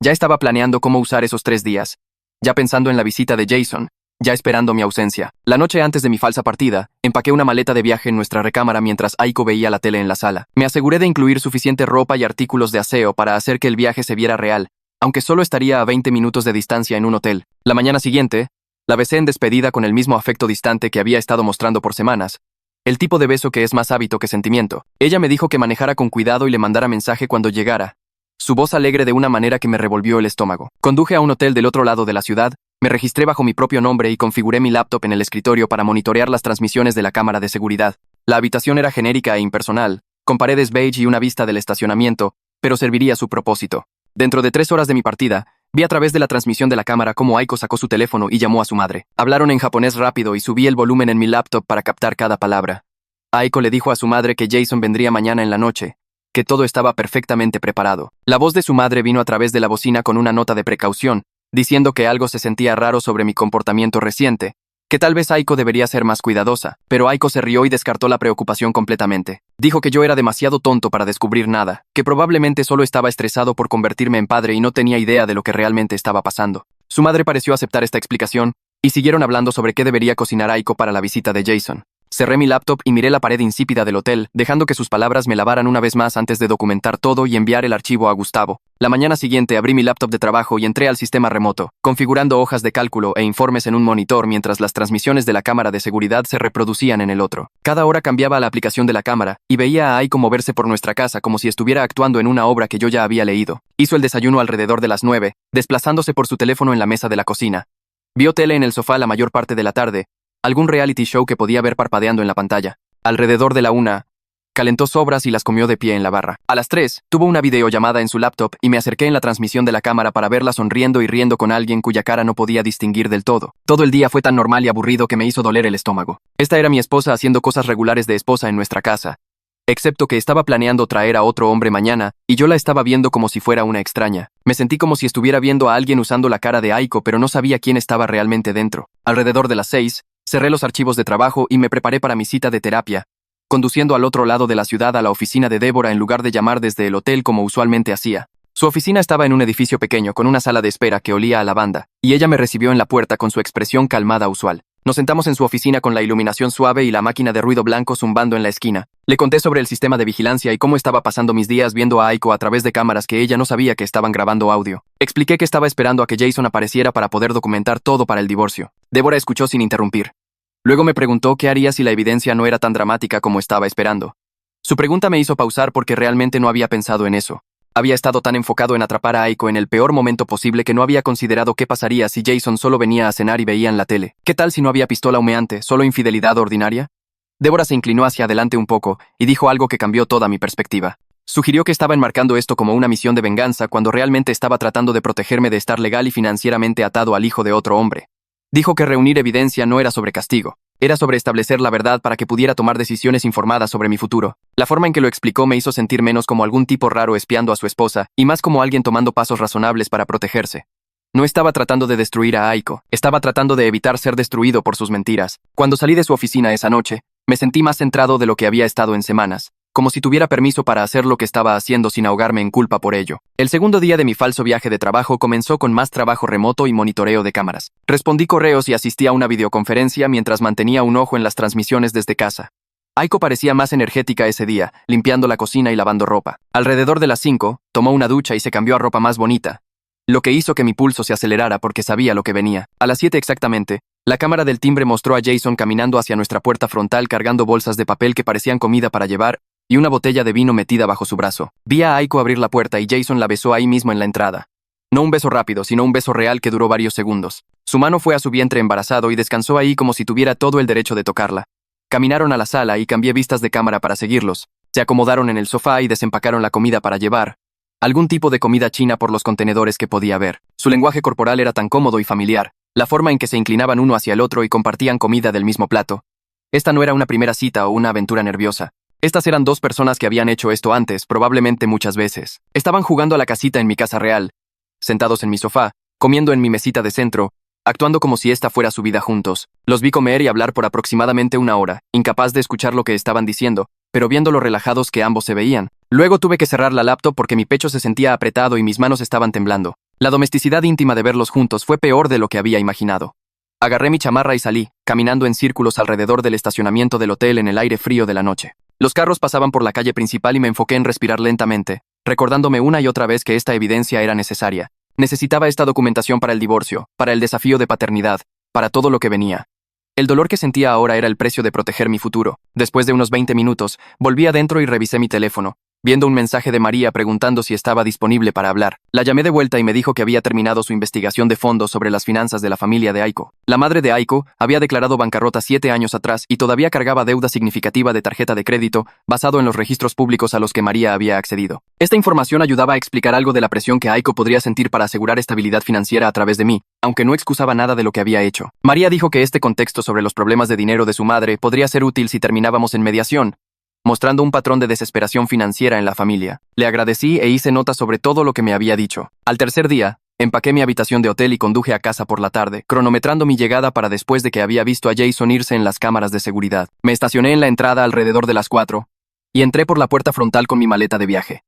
A: Ya estaba planeando cómo usar esos 3 días, ya pensando en la visita de Jason, ya esperando mi ausencia. La noche antes de mi falsa partida, empaqué una maleta de viaje en nuestra recámara mientras Aiko veía la tele en la sala. Me aseguré de incluir suficiente ropa y artículos de aseo para hacer que el viaje se viera real, aunque solo estaría a 20 minutos de distancia en un hotel. La mañana siguiente, la besé en despedida con el mismo afecto distante que había estado mostrando por semanas, el tipo de beso que es más hábito que sentimiento. Ella me dijo que manejara con cuidado y le mandara mensaje cuando llegara, su voz alegre de una manera que me revolvió el estómago. Conduje a un hotel del otro lado de la ciudad, me registré bajo mi propio nombre y configuré mi laptop en el escritorio para monitorear las transmisiones de la cámara de seguridad. La habitación era genérica e impersonal, con paredes beige y una vista del estacionamiento, pero serviría a su propósito. Dentro de 3 horas de mi partida, vi a través de la transmisión de la cámara cómo Aiko sacó su teléfono y llamó a su madre. Hablaron en japonés rápido y subí el volumen en mi laptop para captar cada palabra. Aiko le dijo a su madre que Jason vendría mañana en la noche, que todo estaba perfectamente preparado. La voz de su madre vino a través de la bocina con una nota de precaución, diciendo que algo se sentía raro sobre mi comportamiento reciente, que tal vez Aiko debería ser más cuidadosa, pero Aiko se rió y descartó la preocupación completamente. Dijo que yo era demasiado tonto para descubrir nada, que probablemente solo estaba estresado por convertirme en padre y no tenía idea de lo que realmente estaba pasando. Su madre pareció aceptar esta explicación, y siguieron hablando sobre qué debería cocinar Aiko para la visita de Jason. Cerré mi laptop y miré la pared insípida del hotel, dejando que sus palabras me lavaran una vez más antes de documentar todo y enviar el archivo a Gustavo. La mañana siguiente abrí mi laptop de trabajo y entré al sistema remoto, configurando hojas de cálculo e informes en un monitor mientras las transmisiones de la cámara de seguridad se reproducían en el otro. Cada hora cambiaba la aplicación de la cámara y veía a Aiko moverse por nuestra casa como si estuviera actuando en una obra que yo ya había leído. Hizo el desayuno alrededor de las 9, desplazándose por su teléfono en la mesa de la cocina. Vio tele en el sofá la mayor parte de la tarde, algún reality show que podía ver parpadeando en la pantalla. Alrededor de la 1, calentó sobras y las comió de pie en la barra. A las 3, tuvo una videollamada en su laptop y me acerqué en la transmisión de la cámara para verla sonriendo y riendo con alguien cuya cara no podía distinguir del todo. Todo el día fue tan normal y aburrido que me hizo doler el estómago. Esta era mi esposa haciendo cosas regulares de esposa en nuestra casa, excepto que estaba planeando traer a otro hombre mañana, y yo la estaba viendo como si fuera una extraña. Me sentí como si estuviera viendo a alguien usando la cara de Aiko, pero no sabía quién estaba realmente dentro. Alrededor de las 6, cerré los archivos de trabajo y me preparé para mi cita de terapia, conduciendo al otro lado de la ciudad a la oficina de Débora en lugar de llamar desde el hotel como usualmente hacía. Su oficina estaba en un edificio pequeño con una sala de espera que olía a lavanda, y ella me recibió en la puerta con su expresión calmada usual. Nos sentamos en su oficina con la iluminación suave y la máquina de ruido blanco zumbando en la esquina. Le conté sobre el sistema de vigilancia y cómo estaba pasando mis días viendo a Aiko a través de cámaras que ella no sabía que estaban grabando audio. Expliqué que estaba esperando a que Jason apareciera para poder documentar todo para el divorcio. Débora escuchó sin interrumpir. Luego me preguntó qué haría si la evidencia no era tan dramática como estaba esperando. Su pregunta me hizo pausar porque realmente no había pensado en eso. Había estado tan enfocado en atrapar a Aiko en el peor momento posible que no había considerado qué pasaría si Jason solo venía a cenar y veían la tele. ¿Qué tal si no había pistola humeante, solo infidelidad ordinaria? Débora se inclinó hacia adelante un poco y dijo algo que cambió toda mi perspectiva. Sugirió que estaba enmarcando esto como una misión de venganza cuando realmente estaba tratando de protegerme de estar legal y financieramente atado al hijo de otro hombre. Dijo que reunir evidencia no era sobre castigo, era sobre establecer la verdad para que pudiera tomar decisiones informadas sobre mi futuro. La forma en que lo explicó me hizo sentir menos como algún tipo raro espiando a su esposa y más como alguien tomando pasos razonables para protegerse. No estaba tratando de destruir a Aiko, estaba tratando de evitar ser destruido por sus mentiras. Cuando salí de su oficina esa noche, me sentí más centrado de lo que había estado en semanas, como si tuviera permiso para hacer lo que estaba haciendo sin ahogarme en culpa por ello. El segundo día de mi falso viaje de trabajo comenzó con más trabajo remoto y monitoreo de cámaras. Respondí correos y asistí a una videoconferencia mientras mantenía un ojo en las transmisiones desde casa. Aiko parecía más energética ese día, limpiando la cocina y lavando ropa. Alrededor de las 5, tomó una ducha y se cambió a ropa más bonita, lo que hizo que mi pulso se acelerara porque sabía lo que venía. A las 7 exactamente, la cámara del timbre mostró a Jason caminando hacia nuestra puerta frontal cargando bolsas de papel que parecían comida para llevar y una botella de vino metida bajo su brazo. Vi a Aiko abrir la puerta y Jason la besó ahí mismo en la entrada. No un beso rápido, sino un beso real que duró varios segundos. Su mano fue a su vientre embarazado y descansó ahí como si tuviera todo el derecho de tocarla. Caminaron a la sala y cambié vistas de cámara para seguirlos. Se acomodaron en el sofá y desempacaron la comida para llevar. Algún tipo de comida china por los contenedores que podía ver. Su lenguaje corporal era tan cómodo y familiar, la forma en que se inclinaban uno hacia el otro y compartían comida del mismo plato. Esta no era una primera cita o una aventura nerviosa. Estas eran dos personas que habían hecho esto antes, probablemente muchas veces. Estaban jugando a la casita en mi casa real, sentados en mi sofá, comiendo en mi mesita de centro, actuando como si esta fuera su vida juntos. Los vi comer y hablar por aproximadamente una hora, incapaz de escuchar lo que estaban diciendo, pero viendo lo relajados que ambos se veían. Luego tuve que cerrar la laptop porque mi pecho se sentía apretado y mis manos estaban temblando. La domesticidad íntima de verlos juntos fue peor de lo que había imaginado. Agarré mi chamarra y salí, caminando en círculos alrededor del estacionamiento del hotel en el aire frío de la noche. Los carros pasaban por la calle principal y me enfoqué en respirar lentamente, recordándome una y otra vez que esta evidencia era necesaria. Necesitaba esta documentación para el divorcio, para el desafío de paternidad, para todo lo que venía. El dolor que sentía ahora era el precio de proteger mi futuro. Después de unos 20 minutos, volví adentro y revisé mi teléfono, viendo un mensaje de María preguntando si estaba disponible para hablar. La llamé de vuelta y me dijo que había terminado su investigación de fondo sobre las finanzas de la familia de Aiko. La madre de Aiko había declarado bancarrota 7 años atrás y todavía cargaba deuda significativa de tarjeta de crédito basado en los registros públicos a los que María había accedido. Esta información ayudaba a explicar algo de la presión que Aiko podría sentir para asegurar estabilidad financiera a través de mí, aunque no excusaba nada de lo que había hecho. María dijo que este contexto sobre los problemas de dinero de su madre podría ser útil si terminábamos en mediación, mostrando un patrón de desesperación financiera en la familia. Le agradecí e hice notas sobre todo lo que me había dicho. Al tercer día, empaqué mi habitación de hotel y conduje a casa por la tarde, cronometrando mi llegada para después de que había visto a Jason irse en las cámaras de seguridad. Me estacioné en la entrada alrededor de las 4 y entré por la puerta frontal con mi maleta de viaje.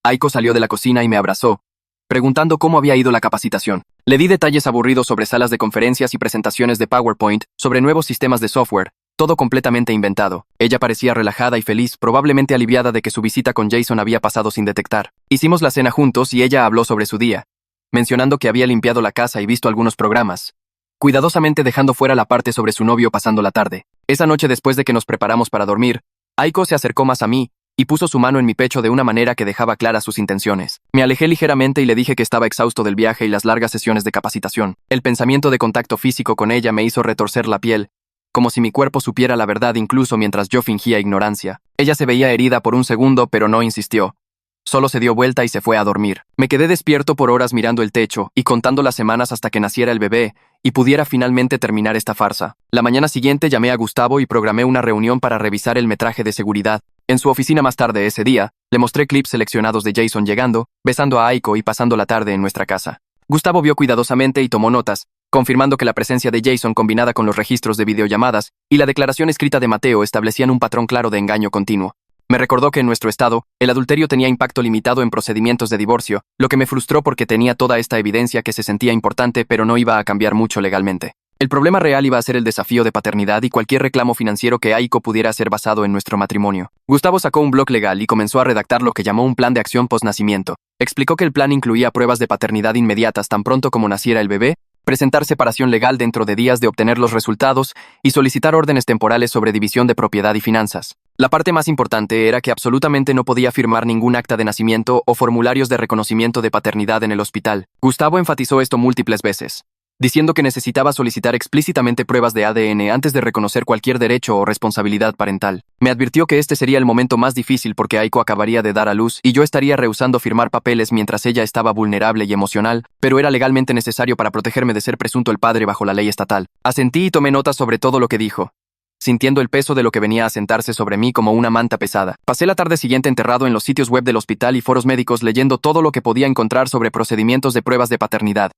A: Aiko salió de la cocina y me abrazó, preguntando cómo había ido la capacitación. Le di detalles aburridos sobre salas de conferencias y presentaciones de PowerPoint, sobre nuevos sistemas de software, todo completamente inventado. Ella parecía relajada y feliz, probablemente aliviada de que su visita con Jason había pasado sin detectar. Hicimos la cena juntos y ella habló sobre su día, mencionando que había limpiado la casa y visto algunos programas, cuidadosamente dejando fuera la parte sobre su novio pasando la tarde. Esa noche después de que nos preparamos para dormir, Aiko se acercó más a mí y puso su mano en mi pecho de una manera que dejaba claras sus intenciones. Me alejé ligeramente y le dije que estaba exhausto del viaje y las largas sesiones de capacitación. El pensamiento de contacto físico con ella me hizo retorcer la piel, como si mi cuerpo supiera la verdad incluso mientras yo fingía ignorancia. Ella se veía herida por un segundo, pero no insistió. Solo se dio vuelta y se fue a dormir. Me quedé despierto por horas mirando el techo y contando las semanas hasta que naciera el bebé y pudiera finalmente terminar esta farsa. La mañana siguiente llamé a Gustavo y programé una reunión para revisar el metraje de seguridad. En su oficina más tarde ese día, le mostré clips seleccionados de Jason llegando, besando a Aiko y pasando la tarde en nuestra casa. Gustavo vio cuidadosamente y tomó notas, confirmando que la presencia de Jason combinada con los registros de videollamadas y la declaración escrita de Mateo establecían un patrón claro de engaño continuo. Me recordó que en nuestro estado, el adulterio tenía impacto limitado en procedimientos de divorcio, lo que me frustró porque tenía toda esta evidencia que se sentía importante pero no iba a cambiar mucho legalmente. El problema real iba a ser el desafío de paternidad y cualquier reclamo financiero que Aiko pudiera ser basado en nuestro matrimonio. Gustavo sacó un blog legal y comenzó a redactar lo que llamó un plan de acción post-nacimiento. Explicó que el plan incluía pruebas de paternidad inmediatas tan pronto como naciera el bebé, presentar separación legal dentro de días de obtener los resultados y solicitar órdenes temporales sobre división de propiedad y finanzas. La parte más importante era que absolutamente no podía firmar ningún acta de nacimiento o formularios de reconocimiento de paternidad en el hospital. Gustavo enfatizó esto múltiples veces, diciendo que necesitaba solicitar explícitamente pruebas de ADN antes de reconocer cualquier derecho o responsabilidad parental. Me advirtió que este sería el momento más difícil porque Aiko acabaría de dar a luz y yo estaría rehusando firmar papeles mientras ella estaba vulnerable y emocional, pero era legalmente necesario para protegerme de ser presunto el padre bajo la ley estatal. Asentí y tomé notas sobre todo lo que dijo, sintiendo el peso de lo que venía a sentarse sobre mí como una manta pesada. Pasé la tarde siguiente enterrado en los sitios web del hospital y foros médicos leyendo todo lo que podía encontrar sobre procedimientos de pruebas de paternidad.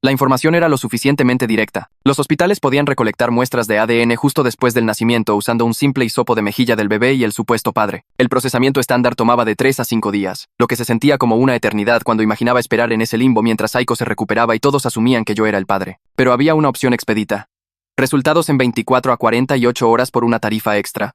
A: La información era lo suficientemente directa. Los hospitales podían recolectar muestras de ADN justo después del nacimiento usando un simple hisopo de mejilla del bebé y el supuesto padre. El procesamiento estándar tomaba de 3 a 5 días, lo que se sentía como una eternidad cuando imaginaba esperar en ese limbo mientras Aiko se recuperaba y todos asumían que yo era el padre. Pero había una opción expedita. Resultados en 24 a 48 horas por una tarifa extra.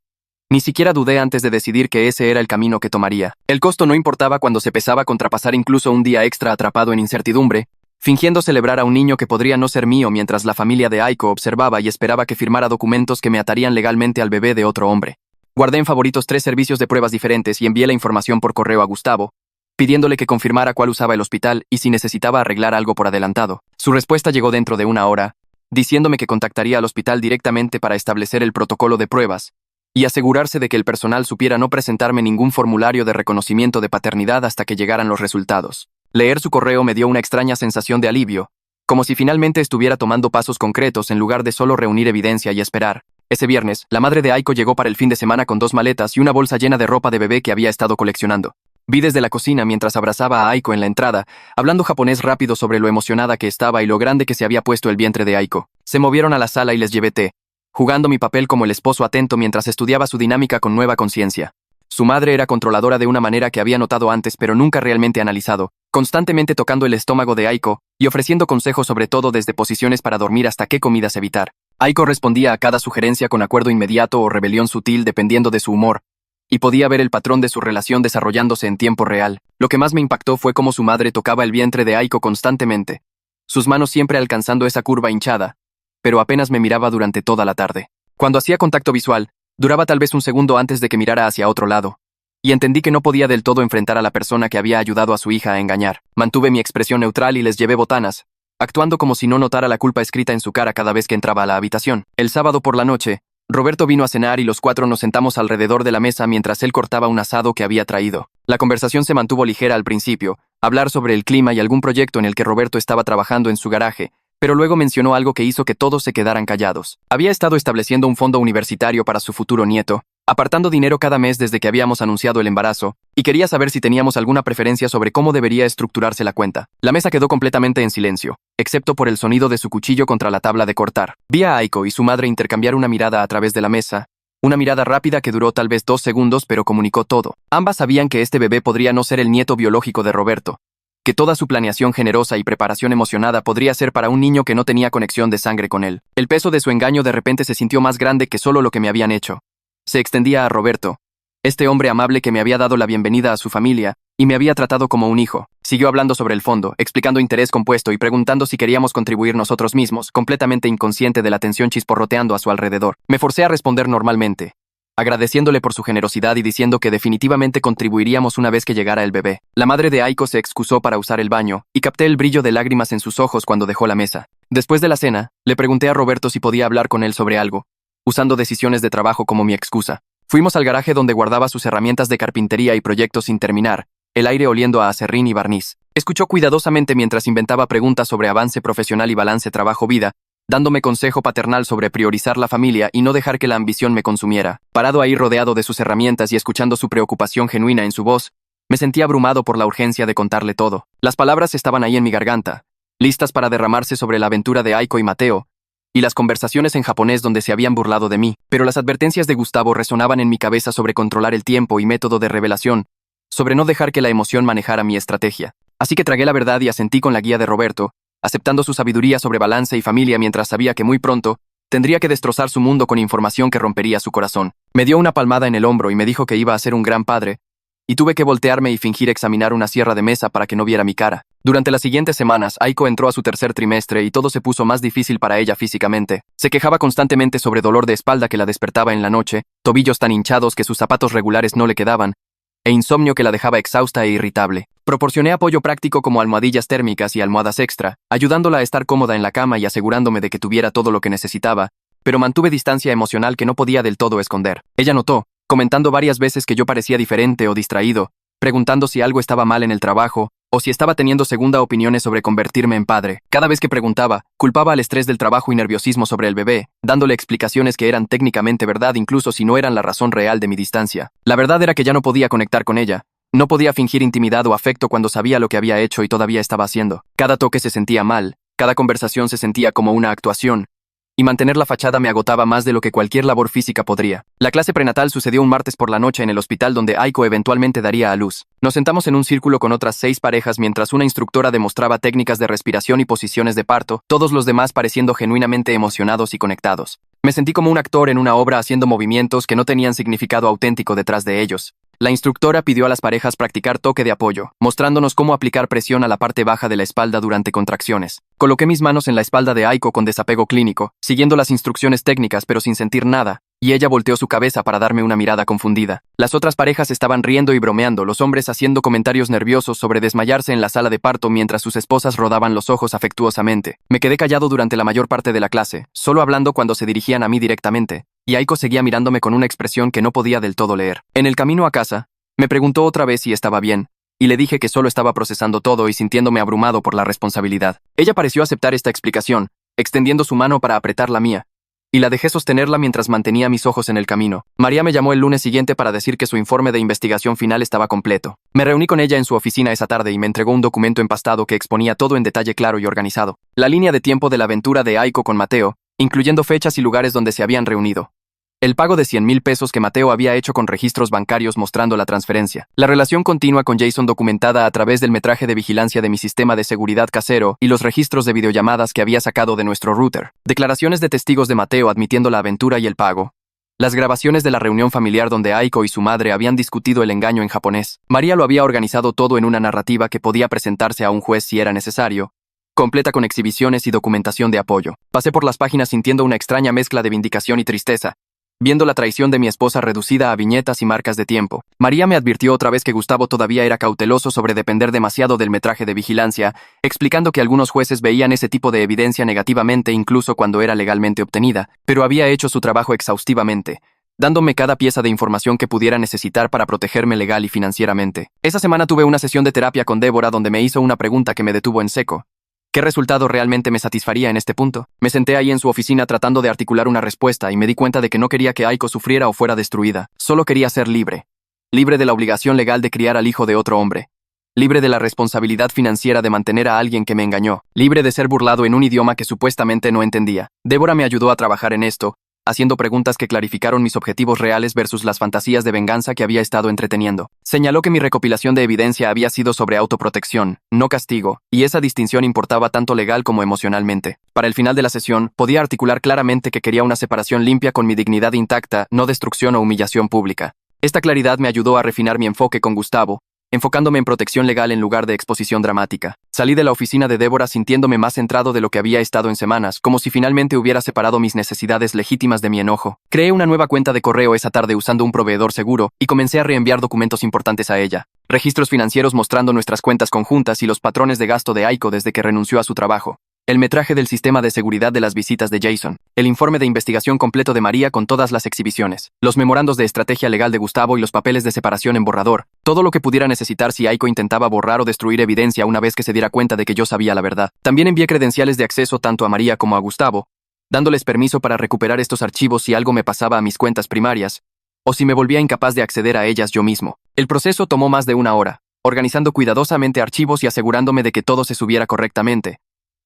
A: Ni siquiera dudé antes de decidir que ese era el camino que tomaría. El costo no importaba cuando se pesaba contra pasar incluso un día extra atrapado en incertidumbre, fingiendo celebrar a un niño que podría no ser mío mientras la familia de Aiko observaba y esperaba que firmara documentos que me atarían legalmente al bebé de otro hombre. Guardé en favoritos 3 servicios de pruebas diferentes y envié la información por correo a Gustavo, pidiéndole que confirmara cuál usaba el hospital y si necesitaba arreglar algo por adelantado. Su respuesta llegó dentro de una hora, diciéndome que contactaría al hospital directamente para establecer el protocolo de pruebas y asegurarse de que el personal supiera no presentarme ningún formulario de reconocimiento de paternidad hasta que llegaran los resultados. Leer su correo me dio una extraña sensación de alivio, como si finalmente estuviera tomando pasos concretos en lugar de solo reunir evidencia y esperar. Ese viernes, la madre de Aiko llegó para el fin de semana con 2 maletas y una bolsa llena de ropa de bebé que había estado coleccionando. Vi desde la cocina mientras abrazaba a Aiko en la entrada, hablando japonés rápido sobre lo emocionada que estaba y lo grande que se había puesto el vientre de Aiko. Se movieron a la sala y les llevé té, jugando mi papel como el esposo atento mientras estudiaba su dinámica con nueva conciencia. Su madre era controladora de una manera que había notado antes pero nunca realmente analizado, constantemente tocando el estómago de Aiko y ofreciendo consejos sobre todo desde posiciones para dormir hasta qué comidas evitar. Aiko respondía a cada sugerencia con acuerdo inmediato o rebelión sutil dependiendo de su humor, y podía ver el patrón de su relación desarrollándose en tiempo real. Lo que más me impactó fue cómo su madre tocaba el vientre de Aiko constantemente, sus manos siempre alcanzando esa curva hinchada, pero apenas me miraba durante toda la tarde. Cuando hacía contacto visual, duraba tal vez un segundo antes de que mirara hacia otro lado, y entendí que no podía del todo enfrentar a la persona que había ayudado a su hija a engañar. Mantuve mi expresión neutral y les llevé botanas, actuando como si no notara la culpa escrita en su cara cada vez que entraba a la habitación. El sábado por la noche, Roberto vino a cenar y los 4 nos sentamos alrededor de la mesa mientras él cortaba un asado que había traído. La conversación se mantuvo ligera al principio, hablar sobre el clima y algún proyecto en el que Roberto estaba trabajando en su garaje, pero luego mencionó algo que hizo que todos se quedaran callados. Había estado estableciendo un fondo universitario para su futuro nieto, apartando dinero cada mes desde que habíamos anunciado el embarazo, y quería saber si teníamos alguna preferencia sobre cómo debería estructurarse la cuenta. La mesa quedó completamente en silencio, excepto por el sonido de su cuchillo contra la tabla de cortar. Vi a Aiko y su madre intercambiar una mirada a través de la mesa, una mirada rápida que duró tal vez 2 segundos pero comunicó todo. Ambas sabían que este bebé podría no ser el nieto biológico de Roberto, que toda su planeación generosa y preparación emocionada podría ser para un niño que no tenía conexión de sangre con él. El peso de su engaño de repente se sintió más grande que solo lo que me habían hecho. Se extendía a Roberto, este hombre amable que me había dado la bienvenida a su familia y me había tratado como un hijo. Siguió hablando sobre el fondo, explicando interés compuesto y preguntando si queríamos contribuir nosotros mismos, completamente inconsciente de la tensión chisporroteando a su alrededor. Me forcé a responder normalmente, agradeciéndole por su generosidad y diciendo que definitivamente contribuiríamos una vez que llegara el bebé. La madre de Aiko se excusó para usar el baño, y capté el brillo de lágrimas en sus ojos cuando dejó la mesa. Después de la cena, le pregunté a Roberto si podía hablar con él sobre algo, usando decisiones de trabajo como mi excusa. Fuimos al garaje donde guardaba sus herramientas de carpintería y proyectos sin terminar, el aire oliendo a acerrín y barniz. Escuchó cuidadosamente mientras inventaba preguntas sobre avance profesional y balance trabajo-vida, dándome consejo paternal sobre priorizar la familia y no dejar que la ambición me consumiera. Parado ahí rodeado de sus herramientas y escuchando su preocupación genuina en su voz, me sentí abrumado por la urgencia de contarle todo. Las palabras estaban ahí en mi garganta, listas para derramarse sobre la aventura de Aiko y Mateo, y las conversaciones en japonés donde se habían burlado de mí, pero las advertencias de Gustavo resonaban en mi cabeza sobre controlar el tiempo y método de revelación, sobre no dejar que la emoción manejara mi estrategia. Así que tragué la verdad y asentí con la guía de Roberto, aceptando su sabiduría sobre balance y familia mientras sabía que muy pronto tendría que destrozar su mundo con información que rompería su corazón. Me dio una palmada en el hombro y me dijo que iba a ser un gran padre, y tuve que voltearme y fingir examinar una sierra de mesa para que no viera mi cara. Durante las siguientes semanas, Aiko entró a su 3er trimestre y todo se puso más difícil para ella físicamente. Se quejaba constantemente sobre dolor de espalda que la despertaba en la noche, tobillos tan hinchados que sus zapatos regulares no le quedaban, e insomnio que la dejaba exhausta e irritable. Proporcioné apoyo práctico como almohadillas térmicas y almohadas extra, ayudándola a estar cómoda en la cama y asegurándome de que tuviera todo lo que necesitaba, pero mantuve distancia emocional que no podía del todo esconder. Ella notó, comentando varias veces que yo parecía diferente o distraído, preguntando si algo estaba mal en el trabajo, o si estaba teniendo segunda opiniones sobre convertirme en padre. Cada vez que preguntaba, culpaba al estrés del trabajo y nerviosismo sobre el bebé, dándole explicaciones que eran técnicamente verdad incluso si no eran la razón real de mi distancia. La verdad era que ya no podía conectar con ella. No podía fingir intimidad o afecto cuando sabía lo que había hecho y todavía estaba haciendo. Cada toque se sentía mal, cada conversación se sentía como una actuación, y mantener la fachada me agotaba más de lo que cualquier labor física podría. La clase prenatal sucedió un martes por la noche en el hospital donde Aiko eventualmente daría a luz. Nos sentamos en un círculo con otras 6 parejas mientras una instructora demostraba técnicas de respiración y posiciones de parto, todos los demás pareciendo genuinamente emocionados y conectados. Me sentí como un actor en una obra haciendo movimientos que no tenían significado auténtico detrás de ellos. La instructora pidió a las parejas practicar toque de apoyo, mostrándonos cómo aplicar presión a la parte baja de la espalda durante contracciones. Coloqué mis manos en la espalda de Aiko con desapego clínico, siguiendo las instrucciones técnicas pero sin sentir nada, y ella volteó su cabeza para darme una mirada confundida. Las otras parejas estaban riendo y bromeando, los hombres haciendo comentarios nerviosos sobre desmayarse en la sala de parto mientras sus esposas rodaban los ojos afectuosamente. Me quedé callado durante la mayor parte de la clase, solo hablando cuando se dirigían a mí directamente, y Aiko seguía mirándome con una expresión que no podía del todo leer. En el camino a casa, me preguntó otra vez si estaba bien, y le dije que solo estaba procesando todo y sintiéndome abrumado por la responsabilidad. Ella pareció aceptar esta explicación, extendiendo su mano para apretar la mía, y la dejé sostenerla mientras mantenía mis ojos en el camino. María me llamó el lunes siguiente para decir que su informe de investigación final estaba completo. Me reuní con ella en su oficina esa tarde y me entregó un documento empastado que exponía todo en detalle claro y organizado. La línea de tiempo de la aventura de Aiko con Mateo, incluyendo fechas y lugares donde se habían reunido. El pago de 100,000 pesos que Mateo había hecho con registros bancarios mostrando la transferencia. La relación continua con Jason documentada a través del metraje de vigilancia de mi sistema de seguridad casero y los registros de videollamadas que había sacado de nuestro router. Declaraciones de testigos de Mateo admitiendo la aventura y el pago. Las grabaciones de la reunión familiar donde Aiko y su madre habían discutido el engaño en japonés. María lo había organizado todo en una narrativa que podía presentarse a un juez si era necesario, completa con exhibiciones y documentación de apoyo. Pasé por las páginas sintiendo una extraña mezcla de vindicación y tristeza, viendo la traición de mi esposa reducida a viñetas y marcas de tiempo. María me advirtió otra vez que Gustavo todavía era cauteloso sobre depender demasiado del metraje de vigilancia, explicando que algunos jueces veían ese tipo de evidencia negativamente incluso cuando era legalmente obtenida, pero había hecho su trabajo exhaustivamente, dándome cada pieza de información que pudiera necesitar para protegerme legal y financieramente. Esa semana tuve una sesión de terapia con Débora donde me hizo una pregunta que me detuvo en seco. ¿Qué resultado realmente me satisfaría en este punto? Me senté ahí en su oficina tratando de articular una respuesta y me di cuenta de que no quería que Aiko sufriera o fuera destruida. Solo quería ser libre. Libre de la obligación legal de criar al hijo de otro hombre. Libre de la responsabilidad financiera de mantener a alguien que me engañó. Libre de ser burlado en un idioma que supuestamente no entendía. Débora me ayudó a trabajar en esto, haciendo preguntas que clarificaron mis objetivos reales versus las fantasías de venganza que había estado entreteniendo. Señaló que mi recopilación de evidencia había sido sobre autoprotección, no castigo, y esa distinción importaba tanto legal como emocionalmente. Para el final de la sesión, podía articular claramente que quería una separación limpia con mi dignidad intacta, no destrucción o humillación pública. Esta claridad me ayudó a refinar mi enfoque con Gustavo, enfocándome en protección legal en lugar de exposición dramática. Salí de la oficina de Débora sintiéndome más centrado de lo que había estado en semanas, como si finalmente hubiera separado mis necesidades legítimas de mi enojo. Creé una nueva cuenta de correo esa tarde usando un proveedor seguro y comencé a reenviar documentos importantes a ella. Registros financieros mostrando nuestras cuentas conjuntas y los patrones de gasto de Aiko desde que renunció a su trabajo. El metraje del sistema de seguridad de las visitas de Jason. El informe de investigación completo de María con todas las exhibiciones. Los memorandos de estrategia legal de Gustavo y los papeles de separación en borrador. Todo lo que pudiera necesitar si Aiko intentaba borrar o destruir evidencia una vez que se diera cuenta de que yo sabía la verdad. También envié credenciales de acceso tanto a María como a Gustavo, dándoles permiso para recuperar estos archivos si algo me pasaba a mis cuentas primarias, o si me volvía incapaz de acceder a ellas yo mismo. El proceso tomó más de una hora, organizando cuidadosamente archivos y asegurándome de que todo se subiera correctamente.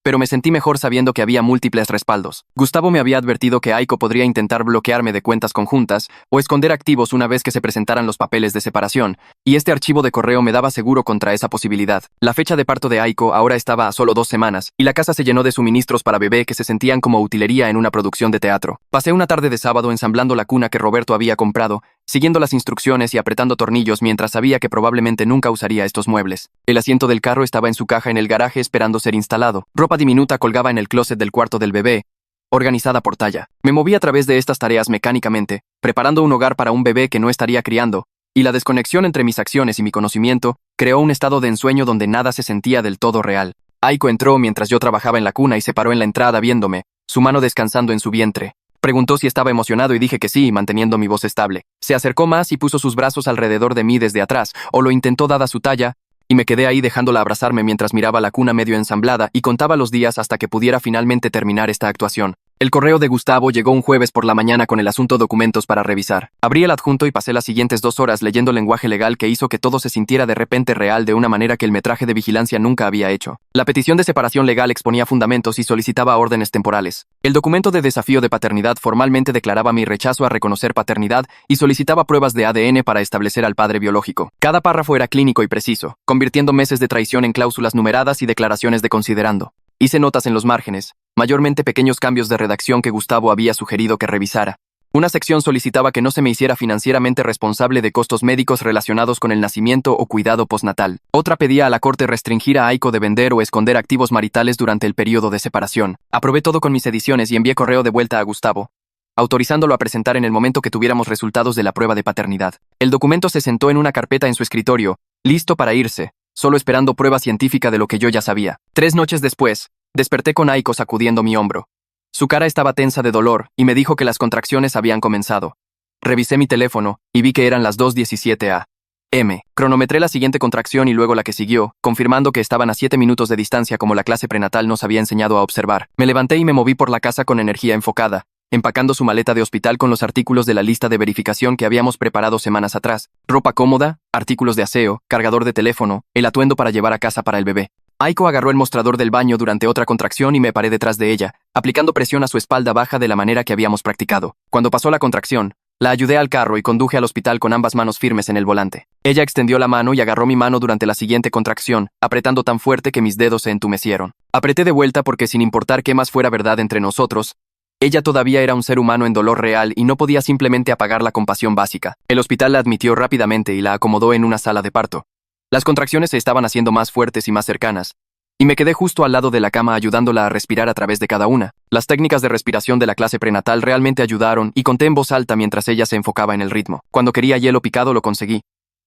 A: Pero me sentí mejor sabiendo que había múltiples respaldos. Gustavo me había advertido que Aiko podría intentar bloquearme de cuentas conjuntas o esconder activos una vez que se presentaran los papeles de separación, y este archivo de correo me daba seguro contra esa posibilidad. La fecha de parto de Aiko ahora estaba a solo 2 semanas, y la casa se llenó de suministros para bebé que se sentían como utilería en una producción de teatro. Pasé una tarde de sábado ensamblando la cuna que Roberto había comprado, siguiendo las instrucciones y apretando tornillos mientras sabía que probablemente nunca usaría estos muebles. El asiento del carro estaba en su caja en el garaje esperando ser instalado. Ropa diminuta colgaba en el closet del cuarto del bebé, organizada por talla. Me moví a través de estas tareas mecánicamente, preparando un hogar para un bebé que no estaría criando, y la desconexión entre mis acciones y mi conocimiento creó un estado de ensueño donde nada se sentía del todo real. Aiko entró mientras yo trabajaba en la cuna y se paró en la entrada viéndome, su mano descansando en su vientre. Preguntó si estaba emocionado y dije que sí, manteniendo mi voz estable. Se acercó más y puso sus brazos alrededor de mí desde atrás, o lo intentó dada su talla, y me quedé ahí dejándola abrazarme mientras miraba la cuna medio ensamblada y contaba los días hasta que pudiera finalmente terminar esta actuación. El correo de Gustavo llegó un jueves por la mañana con el asunto documentos para revisar. Abrí el adjunto y pasé las siguientes 2 horas leyendo lenguaje legal que hizo que todo se sintiera de repente real de una manera que el metraje de vigilancia nunca había hecho. La petición de separación legal exponía fundamentos y solicitaba órdenes temporales. El documento de desafío de paternidad formalmente declaraba mi rechazo a reconocer paternidad y solicitaba pruebas de ADN para establecer al padre biológico. Cada párrafo era clínico y preciso, convirtiendo meses de traición en cláusulas numeradas y declaraciones de considerando. Hice notas en los márgenes, mayormente pequeños cambios de redacción que Gustavo había sugerido que revisara. Una sección solicitaba que no se me hiciera financieramente responsable de costos médicos relacionados con el nacimiento o cuidado postnatal. Otra pedía a la corte restringir a Aiko de vender o esconder activos maritales durante el periodo de separación. Aprobé todo con mis ediciones y envié correo de vuelta a Gustavo, autorizándolo a presentar en el momento que tuviéramos resultados de la prueba de paternidad. El documento se sentó en una carpeta en su escritorio, listo para irse, solo esperando prueba científica de lo que yo ya sabía. 3 noches después, desperté con Aiko sacudiendo mi hombro. Su cara estaba tensa de dolor y me dijo que las contracciones habían comenzado. Revisé mi teléfono y vi que eran las 2:17 a.m. Cronometré la siguiente contracción y luego la que siguió, confirmando que estaban a 7 minutos de distancia como la clase prenatal nos había enseñado a observar. Me levanté y me moví por la casa con energía enfocada, empacando su maleta de hospital con los artículos de la lista de verificación que habíamos preparado semanas atrás. Ropa cómoda, artículos de aseo, cargador de teléfono, el atuendo para llevar a casa para el bebé. Aiko agarró el mostrador del baño durante otra contracción y me paré detrás de ella, aplicando presión a su espalda baja de la manera que habíamos practicado. Cuando pasó la contracción, la ayudé al carro y conduje al hospital con ambas manos firmes en el volante. Ella extendió la mano y agarró mi mano durante la siguiente contracción, apretando tan fuerte que mis dedos se entumecieron. Apreté de vuelta porque sin importar qué más fuera verdad entre nosotros, ella todavía era un ser humano en dolor real y no podía simplemente apagar la compasión básica. El hospital la admitió rápidamente y la acomodó en una sala de parto. Las contracciones se estaban haciendo más fuertes y más cercanas, y me quedé justo al lado de la cama ayudándola a respirar a través de cada una. Las técnicas de respiración de la clase prenatal realmente ayudaron y conté en voz alta mientras ella se enfocaba en el ritmo. Cuando quería hielo picado lo conseguí.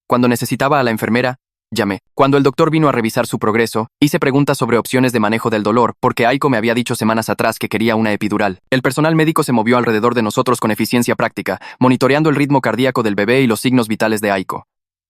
A: Cuando necesitaba a la enfermera, llamé. Cuando el doctor vino a revisar su progreso, hice preguntas sobre opciones de manejo del dolor, porque Aiko me había dicho semanas atrás que quería una epidural. El personal médico se movió alrededor de nosotros con eficiencia práctica, monitoreando el ritmo cardíaco del bebé y los signos vitales de Aiko.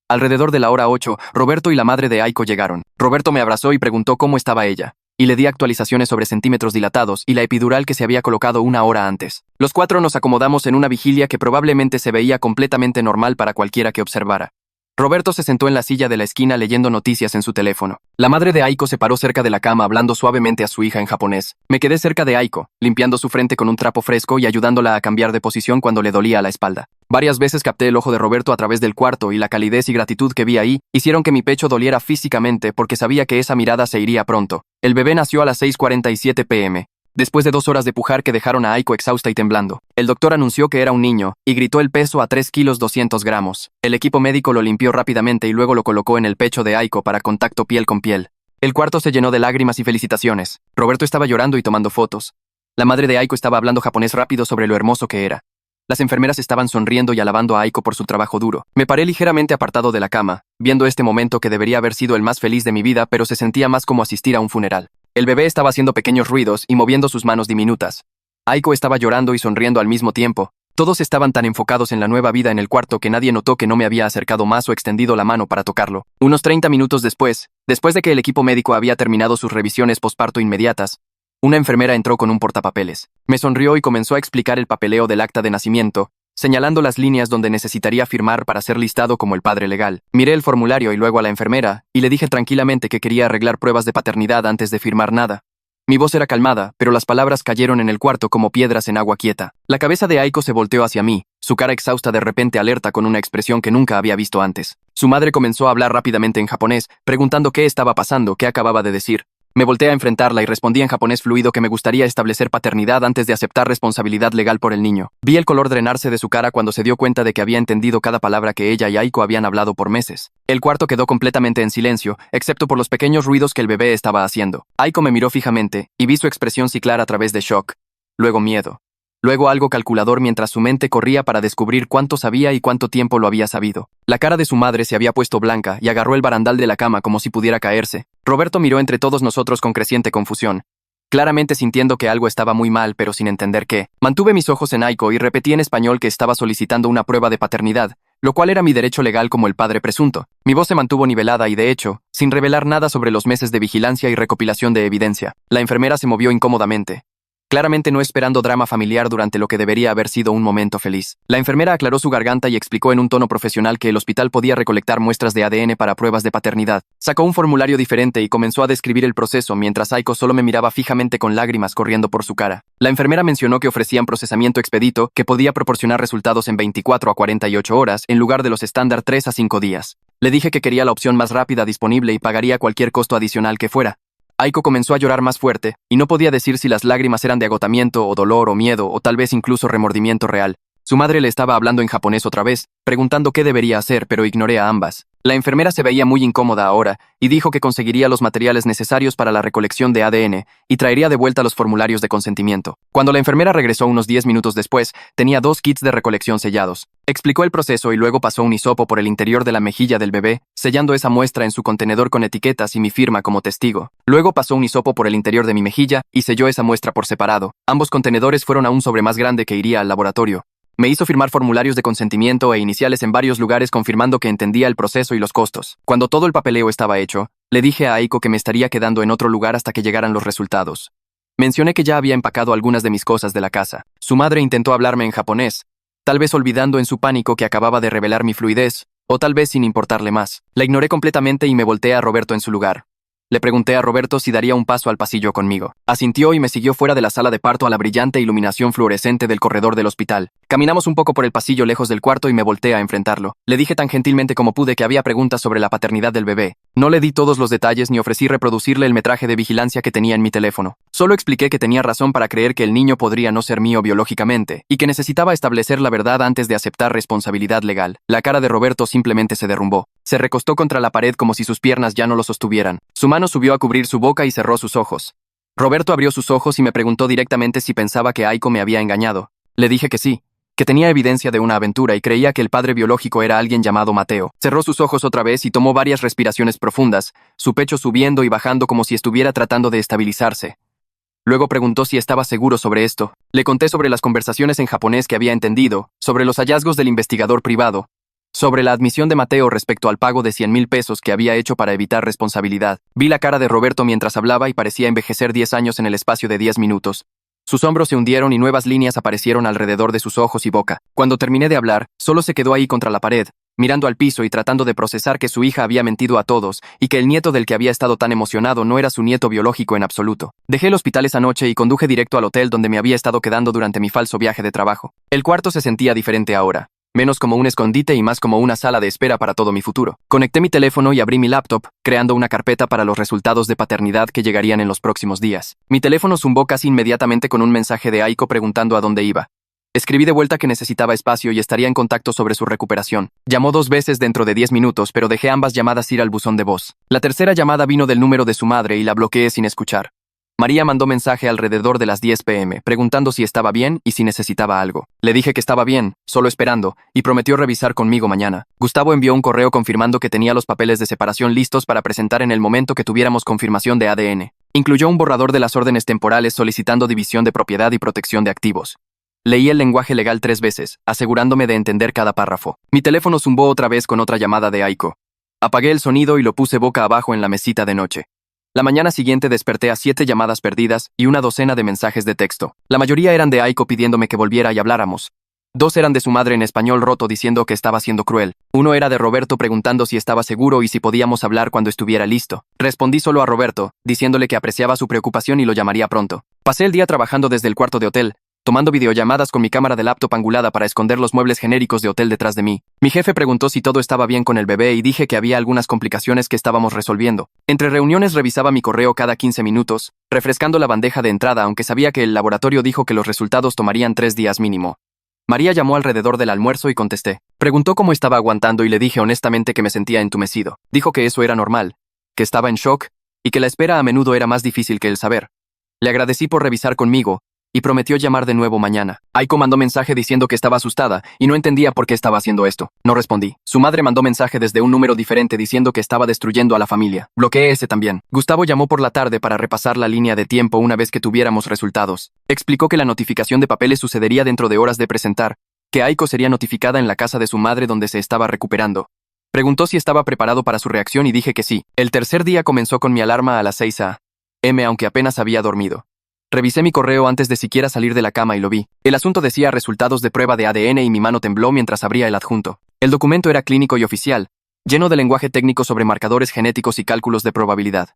A: Alrededor de la hora 8, Roberto y la madre de Aiko llegaron. Roberto me abrazó y preguntó cómo estaba ella, y le di actualizaciones sobre centímetros dilatados y la epidural que se había colocado una hora antes. Los 4 nos acomodamos en una vigilia que probablemente se veía completamente normal para cualquiera que observara. Roberto se sentó en la silla de la esquina leyendo noticias en su teléfono. La madre de Aiko se paró cerca de la cama hablando suavemente a su hija en japonés. Me quedé cerca de Aiko, limpiando su frente con un trapo fresco y ayudándola a cambiar de posición cuando le dolía la espalda. Varias veces capté el ojo de Roberto a través del cuarto y la calidez y gratitud que vi ahí hicieron que mi pecho doliera físicamente porque sabía que esa mirada se iría pronto. El bebé nació a las 6:47 p.m. Después de 2 horas de pujar que dejaron a Aiko exhausta y temblando. El doctor anunció que era un niño, y gritó el peso a 3 kilos 200 gramos. El equipo médico lo limpió rápidamente y luego lo colocó en el pecho de Aiko para contacto piel con piel. El cuarto se llenó de lágrimas y felicitaciones. Roberto estaba llorando y tomando fotos. La madre de Aiko estaba hablando japonés rápido sobre lo hermoso que era. Las enfermeras estaban sonriendo y alabando a Aiko por su trabajo duro. Me paré ligeramente apartado de la cama, viendo este momento que debería haber sido el más feliz de mi vida, pero se sentía más como asistir a un funeral. El bebé estaba haciendo pequeños ruidos y moviendo sus manos diminutas. Aiko estaba llorando y sonriendo al mismo tiempo. Todos estaban tan enfocados en la nueva vida en el cuarto que nadie notó que no me había acercado más o extendido la mano para tocarlo. Unos 30 minutos después de que el equipo médico había terminado sus revisiones posparto inmediatas, una enfermera entró con un portapapeles. Me sonrió y comenzó a explicar el papeleo del acta de nacimiento, señalando las líneas donde necesitaría firmar para ser listado como el padre legal. Miré el formulario y luego a la enfermera, y le dije tranquilamente que quería arreglar pruebas de paternidad antes de firmar nada. Mi voz era calmada, pero las palabras cayeron en el cuarto como piedras en agua quieta. La cabeza de Aiko se volteó hacia mí, su cara exhausta de repente alerta con una expresión que nunca había visto antes. Su madre comenzó a hablar rápidamente en japonés, preguntando qué estaba pasando, qué acababa de decir. Me volteé a enfrentarla y respondí en japonés fluido que me gustaría establecer paternidad antes de aceptar responsabilidad legal por el niño. Vi el color drenarse de su cara cuando se dio cuenta de que había entendido cada palabra que ella y Aiko habían hablado por meses. El cuarto quedó completamente en silencio, excepto por los pequeños ruidos que el bebé estaba haciendo. Aiko me miró fijamente, y vi su expresión ciclar a través de shock, luego miedo, luego algo calculador mientras su mente corría para descubrir cuánto sabía y cuánto tiempo lo había sabido. La cara de su madre se había puesto blanca y agarró el barandal de la cama como si pudiera caerse. Roberto miró entre todos nosotros con creciente confusión, claramente sintiendo que algo estaba muy mal pero sin entender qué. Mantuve mis ojos en Aiko y repetí en español que estaba solicitando una prueba de paternidad, lo cual era mi derecho legal como el padre presunto. Mi voz se mantuvo nivelada y de hecho, sin revelar nada sobre los meses de vigilancia y recopilación de evidencia. La enfermera se movió incómodamente, claramente no esperando drama familiar durante lo que debería haber sido un momento feliz. La enfermera aclaró su garganta y explicó en un tono profesional que el hospital podía recolectar muestras de ADN para pruebas de paternidad. Sacó un formulario diferente y comenzó a describir el proceso mientras Aiko solo me miraba fijamente con lágrimas corriendo por su cara. La enfermera mencionó que ofrecían procesamiento expedito que podía proporcionar resultados en 24 a 48 horas en lugar de los estándar 3 a 5 días. Le dije que quería la opción más rápida disponible y pagaría cualquier costo adicional que fuera. Aiko comenzó a llorar más fuerte, y no podía decir si las lágrimas eran de agotamiento o dolor o miedo o tal vez incluso remordimiento real. Su madre le estaba hablando en japonés otra vez, preguntando qué debería hacer, pero ignoré a ambas. La enfermera se veía muy incómoda ahora y dijo que conseguiría los materiales necesarios para la recolección de ADN y traería de vuelta los formularios de consentimiento. Cuando la enfermera regresó unos 10 minutos después, tenía 2 kits de recolección sellados. Explicó el proceso y luego pasó un hisopo por el interior de la mejilla del bebé, sellando esa muestra en su contenedor con etiquetas y mi firma como testigo. Luego pasó un hisopo por el interior de mi mejilla y selló esa muestra por separado. Ambos contenedores fueron a un sobre más grande que iría al laboratorio. Me hizo firmar formularios de consentimiento e iniciales en varios lugares confirmando que entendía el proceso y los costos. Cuando todo el papeleo estaba hecho, le dije a Aiko que me estaría quedando en otro lugar hasta que llegaran los resultados. Mencioné que ya había empacado algunas de mis cosas de la casa. Su madre intentó hablarme en japonés, tal vez olvidando en su pánico que acababa de revelar mi fluidez, o tal vez sin importarle más. La ignoré completamente y me volteé a Roberto en su lugar. Le pregunté a Roberto si daría un paso al pasillo conmigo. Asintió y me siguió fuera de la sala de parto a la brillante iluminación fluorescente del corredor del hospital. Caminamos un poco por el pasillo lejos del cuarto y me volteé a enfrentarlo. Le dije tan gentilmente como pude que había preguntas sobre la paternidad del bebé. No le di todos los detalles ni ofrecí reproducirle el metraje de vigilancia que tenía en mi teléfono. Solo expliqué que tenía razón para creer que el niño podría no ser mío biológicamente y que necesitaba establecer la verdad antes de aceptar responsabilidad legal. La cara de Roberto simplemente se derrumbó. Se recostó contra la pared como si sus piernas ya no lo sostuvieran. Su mano subió a cubrir su boca y cerró sus ojos. Roberto abrió sus ojos y me preguntó directamente si pensaba que Aiko me había engañado. Le dije que sí, que tenía evidencia de una aventura y creía que el padre biológico era alguien llamado Mateo. Cerró sus ojos otra vez y tomó varias respiraciones profundas, su pecho subiendo y bajando como si estuviera tratando de estabilizarse. Luego preguntó si estaba seguro sobre esto. Le conté sobre las conversaciones en japonés que había entendido, sobre los hallazgos del investigador privado, sobre la admisión de Mateo respecto al pago de 100,000 pesos que había hecho para evitar responsabilidad. Vi la cara de Roberto mientras hablaba y parecía envejecer 10 años en el espacio de 10 minutos. Sus hombros se hundieron y nuevas líneas aparecieron alrededor de sus ojos y boca. Cuando terminé de hablar, solo se quedó ahí contra la pared, mirando al piso y tratando de procesar que su hija había mentido a todos y que el nieto del que había estado tan emocionado no era su nieto biológico en absoluto. Dejé el hospital esa noche y conduje directo al hotel donde me había estado quedando durante mi falso viaje de trabajo. El cuarto se sentía diferente ahora. Menos como un escondite y más como una sala de espera para todo mi futuro. Conecté mi teléfono y abrí mi laptop, creando una carpeta para los resultados de paternidad que llegarían en los próximos días. Mi teléfono zumbó casi inmediatamente con un mensaje de Aiko preguntando a dónde iba. Escribí de vuelta que necesitaba espacio y estaría en contacto sobre su recuperación. Llamó 2 veces dentro de 10 minutos, pero dejé ambas llamadas ir al buzón de voz. La tercera llamada vino del número de su madre y la bloqueé sin escuchar. María mandó mensaje alrededor de las 10 p.m., preguntando si estaba bien y si necesitaba algo. Le dije que estaba bien, solo esperando, y prometió revisar conmigo mañana. Gustavo envió un correo confirmando que tenía los papeles de separación listos para presentar en el momento que tuviéramos confirmación de ADN. Incluyó un borrador de las órdenes temporales solicitando división de propiedad y protección de activos. Leí el lenguaje legal 3 veces, asegurándome de entender cada párrafo. Mi teléfono zumbó otra vez con otra llamada de Aiko. Apagué el sonido y lo puse boca abajo en la mesita de noche. La mañana siguiente desperté a 7 llamadas perdidas y una docena de mensajes de texto. La mayoría eran de Aiko pidiéndome que volviera y habláramos. 2 eran de su madre en español roto diciendo que estaba siendo cruel. Uno era de Roberto preguntando si estaba seguro y si podíamos hablar cuando estuviera listo. Respondí solo a Roberto, diciéndole que apreciaba su preocupación y lo llamaría pronto. Pasé el día trabajando desde el cuarto de hotel, tomando videollamadas con mi cámara de laptop angulada para esconder los muebles genéricos de hotel detrás de mí. Mi jefe preguntó si todo estaba bien con el bebé y dije que había algunas complicaciones que estábamos resolviendo. Entre reuniones revisaba mi correo cada 15 minutos, refrescando la bandeja de entrada aunque sabía que el laboratorio dijo que los resultados tomarían 3 días mínimo. María llamó alrededor del almuerzo y contesté. Preguntó cómo estaba aguantando y le dije honestamente que me sentía entumecido. Dijo que eso era normal, que estaba en shock y que la espera a menudo era más difícil que el saber. Le agradecí por revisar conmigo y prometió llamar de nuevo mañana. Aiko mandó mensaje diciendo que estaba asustada y no entendía por qué estaba haciendo esto. No respondí. Su madre mandó mensaje desde un número diferente diciendo que estaba destruyendo a la familia. Bloqueé ese también. Gustavo llamó por la tarde para repasar la línea de tiempo una vez que tuviéramos resultados. Explicó que la notificación de papeles sucedería dentro de horas de presentar, que Aiko sería notificada en la casa de su madre donde se estaba recuperando. Preguntó si estaba preparado para su reacción y dije que sí. El tercer día comenzó con mi alarma a las 6 a.m. aunque apenas había dormido. Revisé mi correo antes de siquiera salir de la cama y lo vi. El asunto decía resultados de prueba de ADN y mi mano tembló mientras abría el adjunto. El documento era clínico y oficial, lleno de lenguaje técnico sobre marcadores genéticos y cálculos de probabilidad.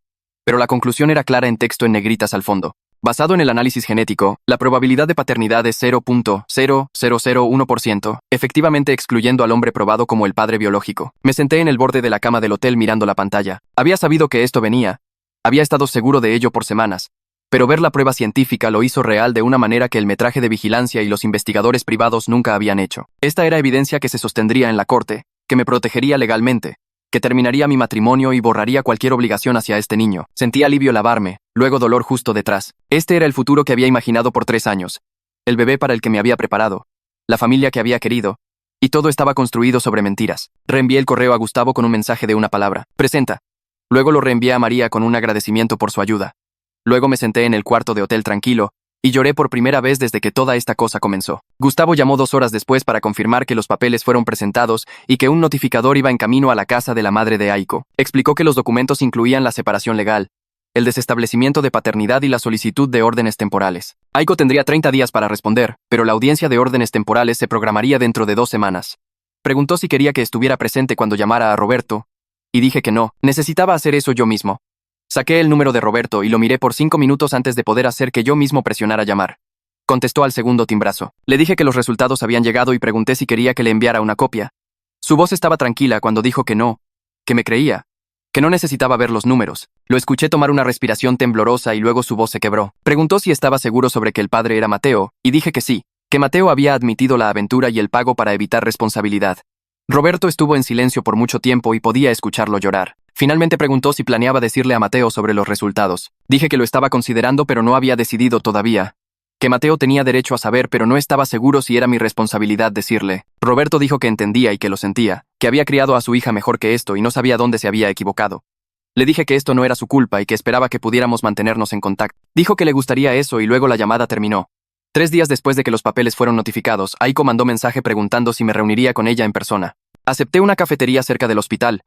A: Pero la conclusión era clara en texto en negritas al fondo. Basado en el análisis genético, la probabilidad de paternidad es 0.0001%, efectivamente excluyendo al hombre probado como el padre biológico. Me senté en el borde de la cama del hotel mirando la pantalla. Había sabido que esto venía. Había estado seguro de ello por semanas. Pero ver la prueba científica lo hizo real de una manera que el metraje de vigilancia y los investigadores privados nunca habían hecho. Esta era evidencia que se sostendría en la corte, que me protegería legalmente, que terminaría mi matrimonio y borraría cualquier obligación hacia este niño. Sentí alivio lavarme, luego dolor justo detrás. Este era el futuro que había imaginado por 3 años, el bebé para el que me había preparado, la familia que había querido, y todo estaba construido sobre mentiras. Reenvié el correo a Gustavo con un mensaje de una palabra: presenta. Luego lo reenvié a María con un agradecimiento por su ayuda. Luego me senté en el cuarto de hotel tranquilo, y lloré por primera vez desde que toda esta cosa comenzó. Gustavo llamó 2 horas después para confirmar que los papeles fueron presentados y que un notificador iba en camino a la casa de la madre de Aiko. Explicó que los documentos incluían la separación legal, el desestablecimiento de paternidad y la solicitud de órdenes temporales. Aiko tendría 30 días para responder, pero la audiencia de órdenes temporales se programaría dentro de 2 semanas. Preguntó si quería que estuviera presente cuando llamara a Roberto, y dije que no, necesitaba hacer eso yo mismo. Saqué el número de Roberto y lo miré por 5 minutos antes de poder hacer que yo mismo presionara llamar. Contestó al segundo timbrazo. Le dije que los resultados habían llegado y pregunté si quería que le enviara una copia. Su voz estaba tranquila cuando dijo que no, que me creía, que no necesitaba ver los números. Lo escuché tomar una respiración temblorosa y luego su voz se quebró. Preguntó si estaba seguro sobre que el padre era Mateo, y dije que sí, que Mateo había admitido la aventura y el pago para evitar responsabilidad. Roberto estuvo en silencio por mucho tiempo y podía escucharlo llorar. Finalmente preguntó si planeaba decirle a Mateo sobre los resultados. Dije que lo estaba considerando pero no había decidido todavía. Que Mateo tenía derecho a saber pero no estaba seguro si era mi responsabilidad decirle. Roberto dijo que entendía y que lo sentía, que había criado a su hija mejor que esto y no sabía dónde se había equivocado. Le dije que esto no era su culpa y que esperaba que pudiéramos mantenernos en contacto. Dijo que le gustaría eso y luego la llamada terminó. 3 días después de que los papeles fueron notificados, Aiko mandó mensaje preguntando si me reuniría con ella en persona. Acepté una cafetería cerca del hospital,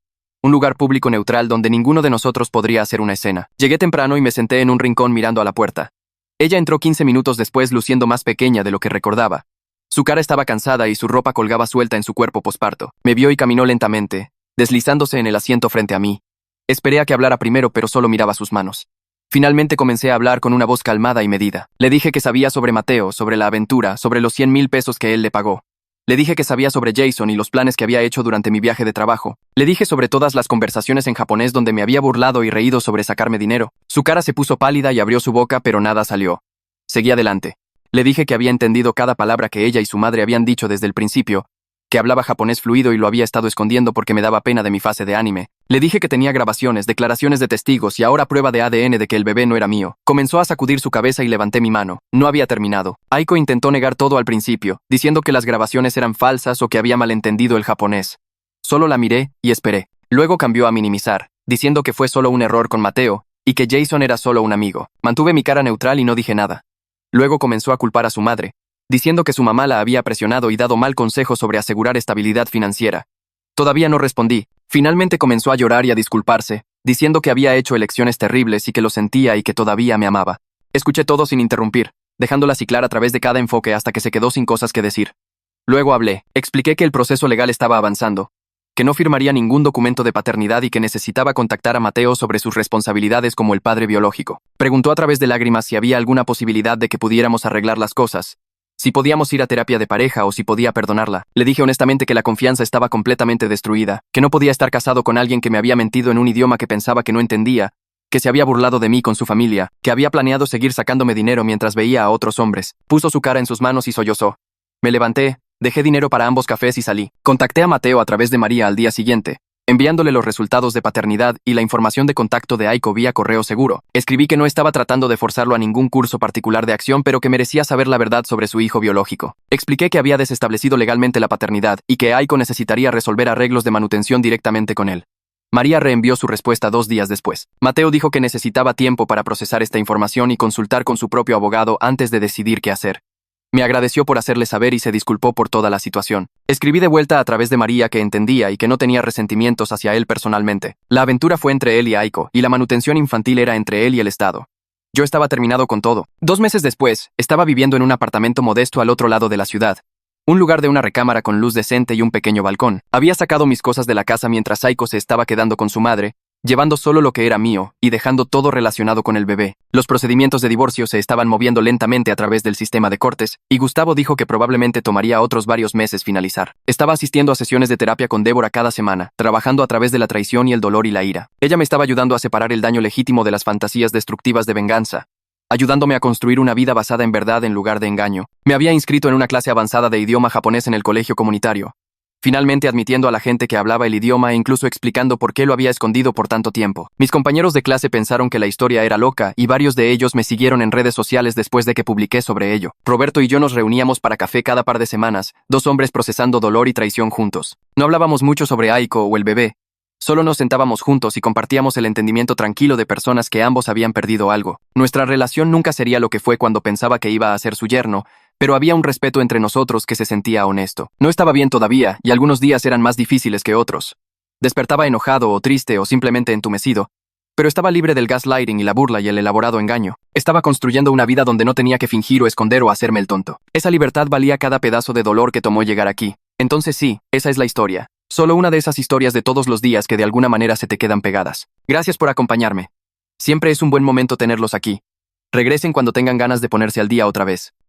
A: un lugar público neutral donde ninguno de nosotros podría hacer una escena. Llegué temprano y me senté en un rincón mirando a la puerta. Ella entró 15 minutos después luciendo más pequeña de lo que recordaba. Su cara estaba cansada y su ropa colgaba suelta en su cuerpo posparto. Me vio y caminó lentamente, deslizándose en el asiento frente a mí. Esperé a que hablara primero pero solo miraba sus manos. Finalmente comencé a hablar con una voz calmada y medida. Le dije que sabía sobre Mateo, sobre la aventura, sobre los 100,000 pesos que él le pagó. Le dije que sabía sobre Jason y los planes que había hecho durante mi viaje de trabajo. Le dije sobre todas las conversaciones en japonés donde me había burlado y reído sobre sacarme dinero. Su cara se puso pálida y abrió su boca, pero nada salió. Seguí adelante. Le dije que había entendido cada palabra que ella y su madre habían dicho desde el principio, que hablaba japonés fluido y lo había estado escondiendo porque me daba pena de mi fase de anime. Le dije que tenía grabaciones, declaraciones de testigos y ahora prueba de ADN de que el bebé no era mío. Comenzó a sacudir su cabeza y levanté mi mano. No había terminado. Aiko intentó negar todo al principio, diciendo que las grabaciones eran falsas o que había malentendido el japonés. Solo la miré y esperé. Luego cambió a minimizar, diciendo que fue solo un error con Mateo y que Jason era solo un amigo. Mantuve mi cara neutral y no dije nada. Luego comenzó a culpar a su madre, diciendo que su mamá la había presionado y dado mal consejo sobre asegurar estabilidad financiera. Todavía no respondí. Finalmente comenzó a llorar y a disculparse, diciendo que había hecho elecciones terribles y que lo sentía y que todavía me amaba. Escuché todo sin interrumpir, dejándola ciclar a través de cada enfoque hasta que se quedó sin cosas que decir. Luego hablé, expliqué que el proceso legal estaba avanzando, que no firmaría ningún documento de paternidad y que necesitaba contactar a Mateo sobre sus responsabilidades como el padre biológico. Preguntó a través de lágrimas si había alguna posibilidad de que pudiéramos arreglar las cosas, si podíamos ir a terapia de pareja o si podía perdonarla. Le dije honestamente que la confianza estaba completamente destruida, que no podía estar casado con alguien que me había mentido en un idioma que pensaba que no entendía, que se había burlado de mí con su familia, que había planeado seguir sacándome dinero mientras veía a otros hombres. Puso su cara en sus manos y sollozó. Me levanté, dejé dinero para ambos cafés y salí. Contacté a Mateo a través de María al día siguiente, enviándole los resultados de paternidad y la información de contacto de Aiko vía correo seguro. Escribí que no estaba tratando de forzarlo a ningún curso particular de acción, pero que merecía saber la verdad sobre su hijo biológico. Expliqué que había desestablecido legalmente la paternidad y que Aiko necesitaría resolver arreglos de manutención directamente con él. María reenvió su respuesta 2 días después. Mateo dijo que necesitaba tiempo para procesar esta información y consultar con su propio abogado antes de decidir qué hacer. Me agradeció por hacerle saber y se disculpó por toda la situación. Escribí de vuelta a través de María que entendía y que no tenía resentimientos hacia él personalmente. La aventura fue entre él y Aiko, y la manutención infantil era entre él y el Estado. Yo estaba terminado con todo. 2 meses después, estaba viviendo en un apartamento modesto al otro lado de la ciudad. Un lugar de una recámara con luz decente y un pequeño balcón. Había sacado mis cosas de la casa mientras Aiko se estaba quedando con su madre, llevando solo lo que era mío y dejando todo relacionado con el bebé. Los procedimientos de divorcio se estaban moviendo lentamente a través del sistema de cortes, y Gustavo dijo que probablemente tomaría otros varios meses finalizar. Estaba asistiendo a sesiones de terapia con Débora cada semana, trabajando a través de la traición y el dolor y la ira. Ella me estaba ayudando a separar el daño legítimo de las fantasías destructivas de venganza, ayudándome a construir una vida basada en verdad en lugar de engaño. Me había inscrito en una clase avanzada de idioma japonés en el colegio comunitario, finalmente admitiendo a la gente que hablaba el idioma e incluso explicando por qué lo había escondido por tanto tiempo. Mis compañeros de clase pensaron que la historia era loca y varios de ellos me siguieron en redes sociales después de que publiqué sobre ello. Roberto y yo nos reuníamos para café cada par de semanas, dos hombres procesando dolor y traición juntos. No hablábamos mucho sobre Aiko o el bebé, solo nos sentábamos juntos y compartíamos el entendimiento tranquilo de personas que ambos habían perdido algo. Nuestra relación nunca sería lo que fue cuando pensaba que iba a ser su yerno, pero había un respeto entre nosotros que se sentía honesto. No estaba bien todavía, y algunos días eran más difíciles que otros. Despertaba enojado o triste o simplemente entumecido, pero estaba libre del gaslighting y la burla y el elaborado engaño. Estaba construyendo una vida donde no tenía que fingir o esconder o hacerme el tonto. Esa libertad valía cada pedazo de dolor que tomó llegar aquí. Entonces sí, esa es la historia. Solo una de esas historias de todos los días que de alguna manera se te quedan pegadas. Gracias por acompañarme. Siempre es un buen momento tenerlos aquí. Regresen cuando tengan ganas de ponerse al día otra vez.